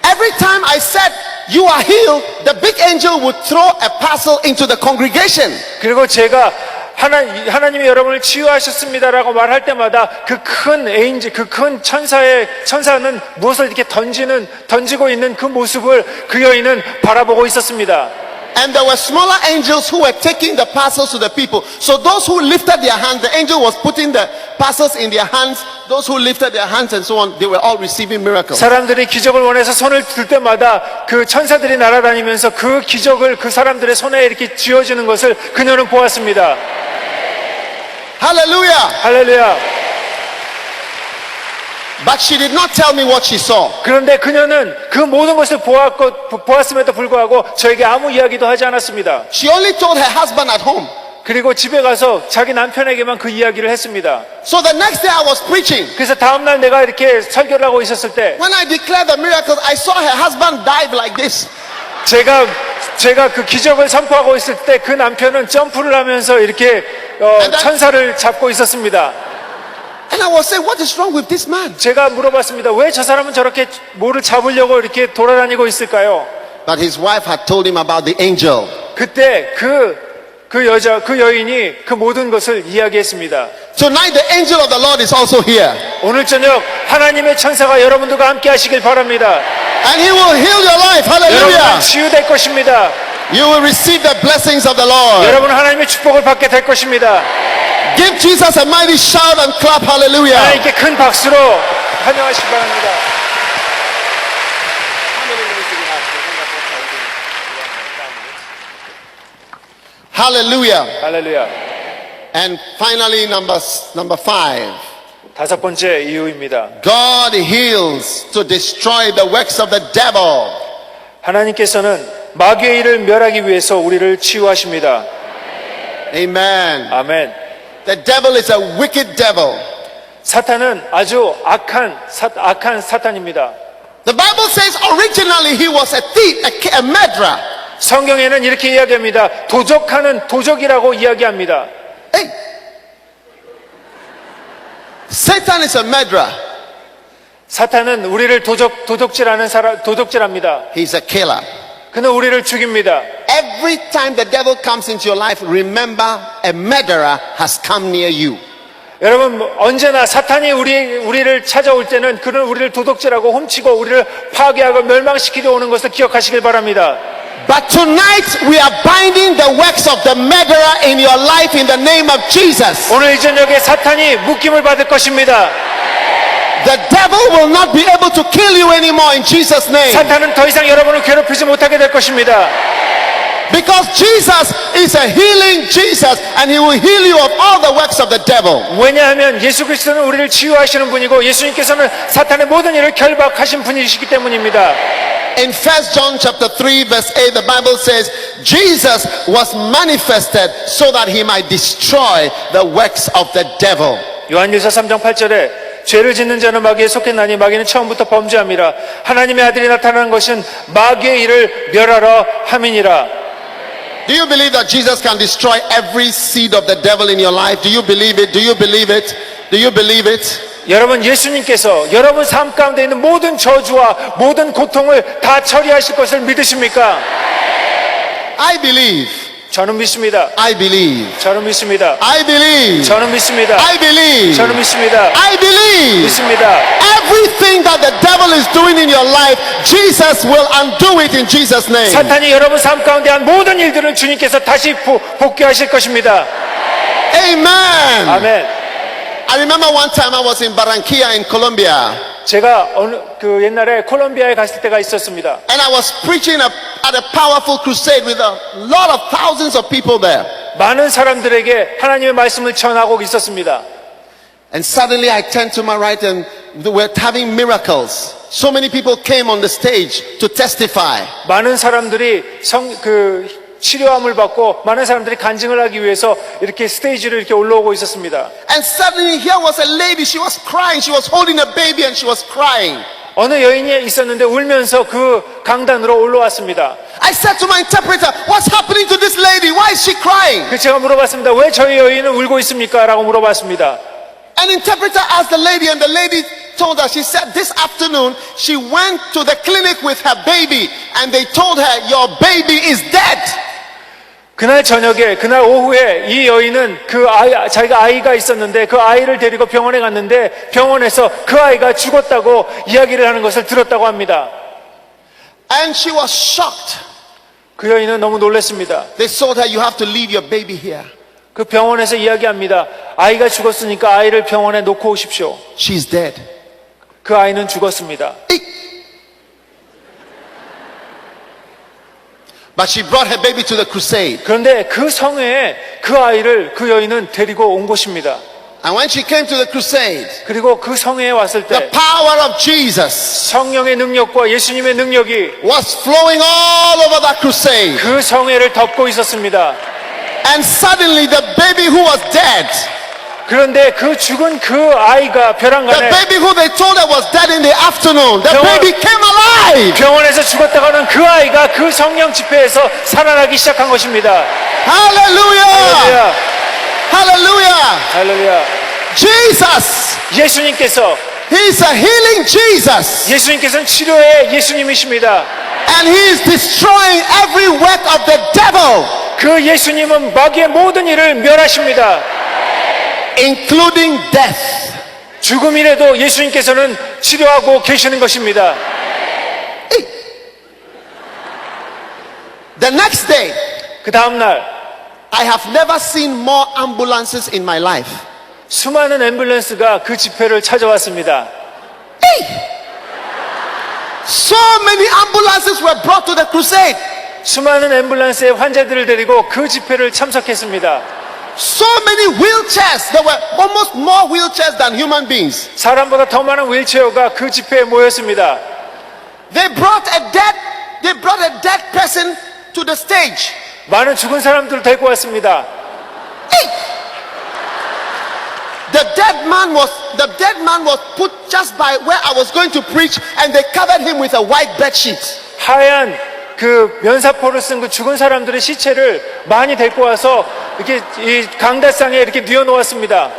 Every time I said, you are healed, the big angel would throw a parcel into the congregation. 그리고 제가 하나님이 여러분을 치유하셨습니다라고 말할 때마다 그 큰 에인지, 그 큰 천사는 무엇을 이렇게 던지고 있는 그 모습을 그 여인은 바라보고 있었습니다. And there were smaller angels who were taking the parcels to the people. So those who lifted their hands, the angel was putting the parcels in their hands. Those who lifted their hands and so on, they were all receiving miracles. 사람들이 기적을 원해서 손을 들 때마다 그 천사들이 날아다니면서 그 기적을 그 사람들의 손에 이렇게 쥐어주는 것을 그녀는 보았습니다. Hallelujah. 할렐루야. But she did not tell me what she saw. 그런데 그녀는 그 모든 것을 보았음에도 불구하고 저에게 아무 이야기도 하지 않았습니다. She only told her husband at home. 그리고 집에 가서 자기 남편에게만 그 이야기를 했습니다. So the next day I was preaching. 그래서 다음날 내가 이렇게 설교를 하고 있었을 때 When I declared the miracles, I saw her husband dive like this. 제가 그 기적을 선포하고 있을 때 그 남편은 점프를 하면서 이렇게 천사를 잡고 있었습니다. And I was saying, what is wrong with this man? 제가 물어봤습니다. 왜 저 사람은 저렇게 뭐를 잡으려고 이렇게 돌아다니고 있을까요? But his wife had told him about the angel. 그때 그 여인이 그 모든 것을 이야기했습니다. Tonight the angel of the Lord is also here. 오늘 저녁 하나님의 천사가 여러분들과 함께 하시길 바랍니다. And he will heal your life. 여러분은 Hallelujah. 치유될 것입니다. You will receive the blessings of the Lord. 여러분은 하나님의 축복을 받게 될 것입니다. Give Jesus a mighty shout and clap. Hallelujah. 하나님께 큰 박수로 환영하시기 바랍니다. Hallelujah. 할렐루야. And finally, number 5. 다섯 번째 이유입니다. God heals to destroy the works of the devil. 하나님께서는 마귀의 일을 멸하기 위해서 우리를 치유하십니다. Amen. 아멘. The devil is a wicked devil. 사탄은 아주 악한 사탄입니다. The Bible says originally he was a thief, a murderer. 성경에는 이렇게 이야기합니다. 도적하는 도적이라고 이야기합니다. Hey. Satan is a murderer. 사탄은 우리를 도적질합니다. He's a killer. 그는 우리를 죽입니다. Every time the devil comes into your life, remember a murderer has come near you. 여러분 언제나 사탄이 우리를 찾아올 때는 그는 우리를 도둑질하고 훔치고 우리를 파괴하고 멸망시키려 오는 것을 기억하시길 바랍니다. But tonight we are binding the works of the murderer in your life in the name of Jesus. 오늘 이 저녁에 사탄이 묶임을 받을 것입니다. The devil will not be able to kill you anymore in Jesus' name. 사탄은 더 이상 여러분을 괴롭히지 못하게 될 것입니다. Because Jesus is a healing Jesus and he will heal you of all the works of the devil. 왜냐하면 예수 그리스도는 우리를 치유하시는 분이고 예수님께서는 사탄의 모든 일을 결박하신 분이시기 때문입니다. In 1 John chapter 3 verse 8 the Bible says Jesus was manifested so that he might destroy the works of the devil. 요한일서 3장 8절에 죄를 짓는 자는 마귀에 속했나니 마귀는 처음부터 범죄함이라 하나님의 아들이 나타난 것은 마귀의 일을 멸하러 함이니라. Do you believe that Jesus can destroy every seed of the devil in your life? Do you believe it? Do you believe it? Do you believe it? 여러분 예수님께서 여러분 삶 가운데 있는 모든 저주와 모든 고통을 다 처리하실 것을 믿으십니까? I believe. 저는 믿습니다. I believe. 저는 믿습니다. I believe. 저는 믿습니다. I believe. 저는 믿습니다. I believe. 믿습니다. Everything that the devil is doing in your life, Jesus will undo it in Jesus' name. 사탄이 여러분 삶 가운데 한 모든 일들을 주님께서 다시 복귀하실 것입니다. Amen. 아멘. I remember one time I was in Barranquilla in Colombia. 제가 그 옛날에 콜롬비아에 갔을 때가 있었습니다. And I was preaching at a powerful crusade with a lot of thousands of people there. 많은 사람들에게 하나님의 말씀을 전하고 있었습니다. And suddenly I turned to my right and we were having miracles. So many people came on the stage to testify. 많은 사람들이 치료함을 받고 많은 사람들이 간증을 하기 위해서 이렇게 스테이지를 이렇게 올라오고 있었습니다. And suddenly here was a lady, she was crying, she was holding a baby and she was crying. 어느 여인이 있었는데 울면서 그 강단으로 올라왔습니다. I said to my interpreter, what's happening to this lady? Why is she crying? 그 제가 물어봤습니다. 왜 저희 여인은 울고 있습니까? 라고 물어봤습니다. An interpreter asked the lady and the lady told her, she said this afternoon she went to the clinic with her baby and they told her your baby is dead. 그날 저녁에, 그날 오후에 이 여인은 자기가 아이가 있었는데 그 아이를 데리고 병원에 갔는데 병원에서 그 아이가 죽었다고 이야기를 하는 것을 들었다고 합니다. And she was shocked. 그 여인은 너무 놀랐습니다. They told her you have to leave your baby here. 그 병원에서 이야기합니다. 아이가 죽었으니까 아이를 병원에 놓고 오십시오. She's dead. 그 아이는 죽었습니다. But she brought her baby to the crusade. 그런데 그 성회에 그 아이를 그 여인은 데리고 온 곳입니다. And when she came to the crusade, 그리고 그 성회에 왔을 the 때 power of Jesus 성령의 능력과 예수님의 능력이 was flowing all over that crusade. 그 성회를 덮고 있었습니다. And suddenly the baby who was dead, 그런데 그 죽은 그 아이가 the 벼랑간에 baby who they told her was dead in the afternoon, the baby came alive. 병원에서 죽었다고 하는 그 아이가 그 성령 집회에서 살아나기 시작한 것입니다. Hallelujah! 할렐루야. Hallelujah! 할렐루야. Jesus! 예수님께서 He's a healing Jesus. 예수님께서는 치료의 예수님이십니다. And He is destroying every work of the devil, 그 예수님은 마귀의 모든 일을 멸하십니다. including death. 죽음이라도 예수님께서는 치료하고 계시는 것입니다. The next day, 그 다음 날 I have never seen more ambulances in my life. 수많은 앰뷸런스가 그 집회를 찾아왔습니다. So many ambulances were brought to the crusade. 수많은 앰뷸런스의 환자들을 데리고 그 집회를 참석했습니다. So many wheelchairs. There were almost more wheelchairs than human beings. 사람보다 더 많은 휠체어가 그 집회에 모였습니다. They brought a dead person to the stage. 많은 죽은 사람들을 데리고 왔습니다. The dead man was put just by where I was going to preach, and they covered him with a white bed sheet. 하얀 그 면사포를 쓴 그 죽은 사람들의 시체를 많이 데리고 와서 이렇게 이 강다상에 이렇게 뉘어놓았습니다.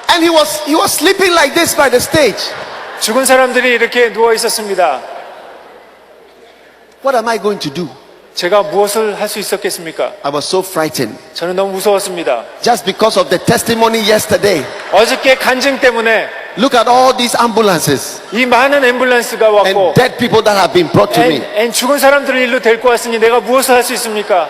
And he was sleeping like this by the stage. 죽은 사람들이 이렇게 누워 있었습니다. What am I going to do? 제가 무엇을 할 수 있었겠습니까? I was so frightened. 저는 너무 무서웠습니다. Just because of the testimony yesterday. 어저께 간증 때문에 Look at all these ambulances 이 많은 앰뷸런스가 왔고 and dead people that have been brought to me. 죽은 사람들을 일로 데리고 왔으니 내가 무엇을 할 수 있습니까?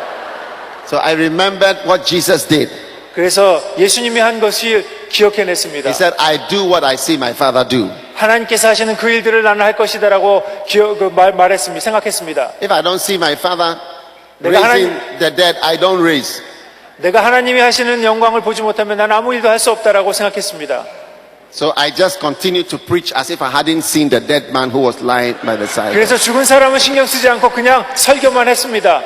So I remembered what Jesus did. 그래서 예수님이 한 것이 기억해냈습니다. He said, I do what I see my Father do. 하나님께서 하시는 그 일들을 나는 할 것이다라고 말했습니다. 생각했습니다. If I don't see my Father 내가 raising the dead, I don't raise. 내가 하나님이 하시는 영광을 보지 못하면 난 아무 일도 할 수 없다라고 생각했습니다. So I just continued to preach as if I hadn't seen the dead man who was lying by the side. 그래서 죽은 사람은 신경 쓰지 않고 그냥 설교만 했습니다.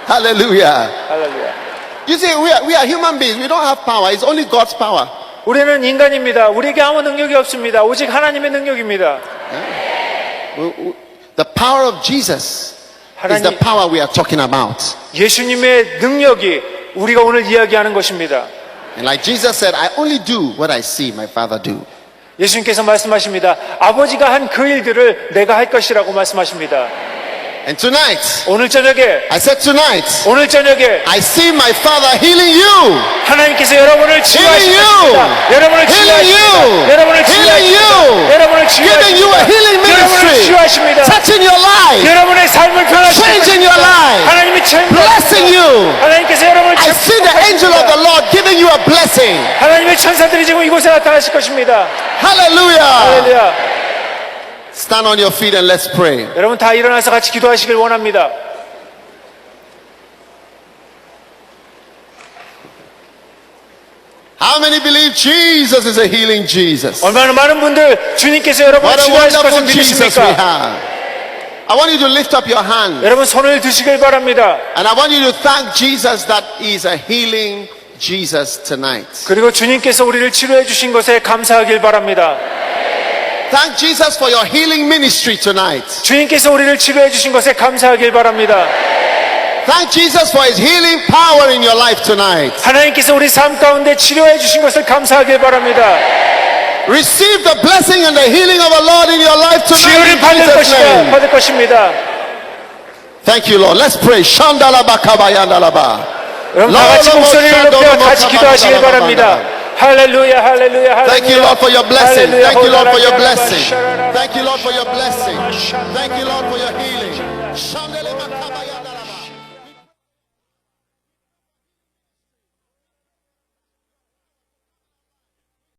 Hallelujah. 할렐루야. You see, we are human beings. We don't have power. It's only God's power. 우리는 인간입니다. 우리에게 아무 능력이 없습니다. 오직 하나님의 능력입니다. The power of Jesus is the power we are talking about. 예수님의 능력이 우리가 오늘 이야기하는 것입니다. And like Jesus said, I only do what I see my Father do. 예수님께서 말씀하십니다. 아버지가 한 그 일들을 내가 할 것이라고 말씀하십니다. And tonight, 오늘 저녁에 I said tonight, 오늘 저녁에 I see my Father healing you. 하나님께서 여러분을 치유하실 것입니다. 여러분을 치유하십니다. 여러분을 치유하십니다. 여러분을 Giving you a healing 여러분을 ministry. 치유하십니다. Touching your life. 여러분의 삶을 변화시키고 Changing your life. 하나님이 Blessing you. 하나님께서 여러분을 I see the angel of the Lord giving you a blessing. 하나님의 천사들이 지금 이곳에 나타나실 것입니다. Hallelujah. 할렐루야. Stand on your feet and let's pray. 여러분 다 일어나서 같이 기도하시길 원합니다. How many believe Jesus is a healing Jesus? 얼마나 많은 분들 주님께서 여러분을 What a 치유하실 것을 wonderful Jesus we 믿으십니까? have. I want you to lift up your hand. 여러분 손을 드시길 바랍니다. And I want you to thank Jesus that He is a healing Jesus tonight. 그리고 주님께서 우리를 치료해 주신 것에 감사하길 바랍니다. Thank Jesus for your healing ministry tonight. 주님께서 우리를 치료해 주신 것에 감사하길 바랍니다. Thank Jesus for His healing power in your life tonight. 하나님께서 우리 삶 가운데 치료해 주신 것을 감사하길 바랍니다. Receive the blessing and the healing of our Lord in your life tonight 치유를 in 받을 Jesus' name. 받을 것입니다. Thank you, Lord. Let's pray. Shandalabakabayandalaba. 여러분 다 같이 목소리를 높여 같이 기도하시길 바랍니다. 할렐루야, 할렐루야, 할렐루야. Thank you, Lord, for your blessing. 할렐루야, Thank you, Lord, for your 호라라라라, blessing. 샤라라라. Thank you, Lord, for your blessing. Thank you, Lord, for your healing. Shandalabakaba-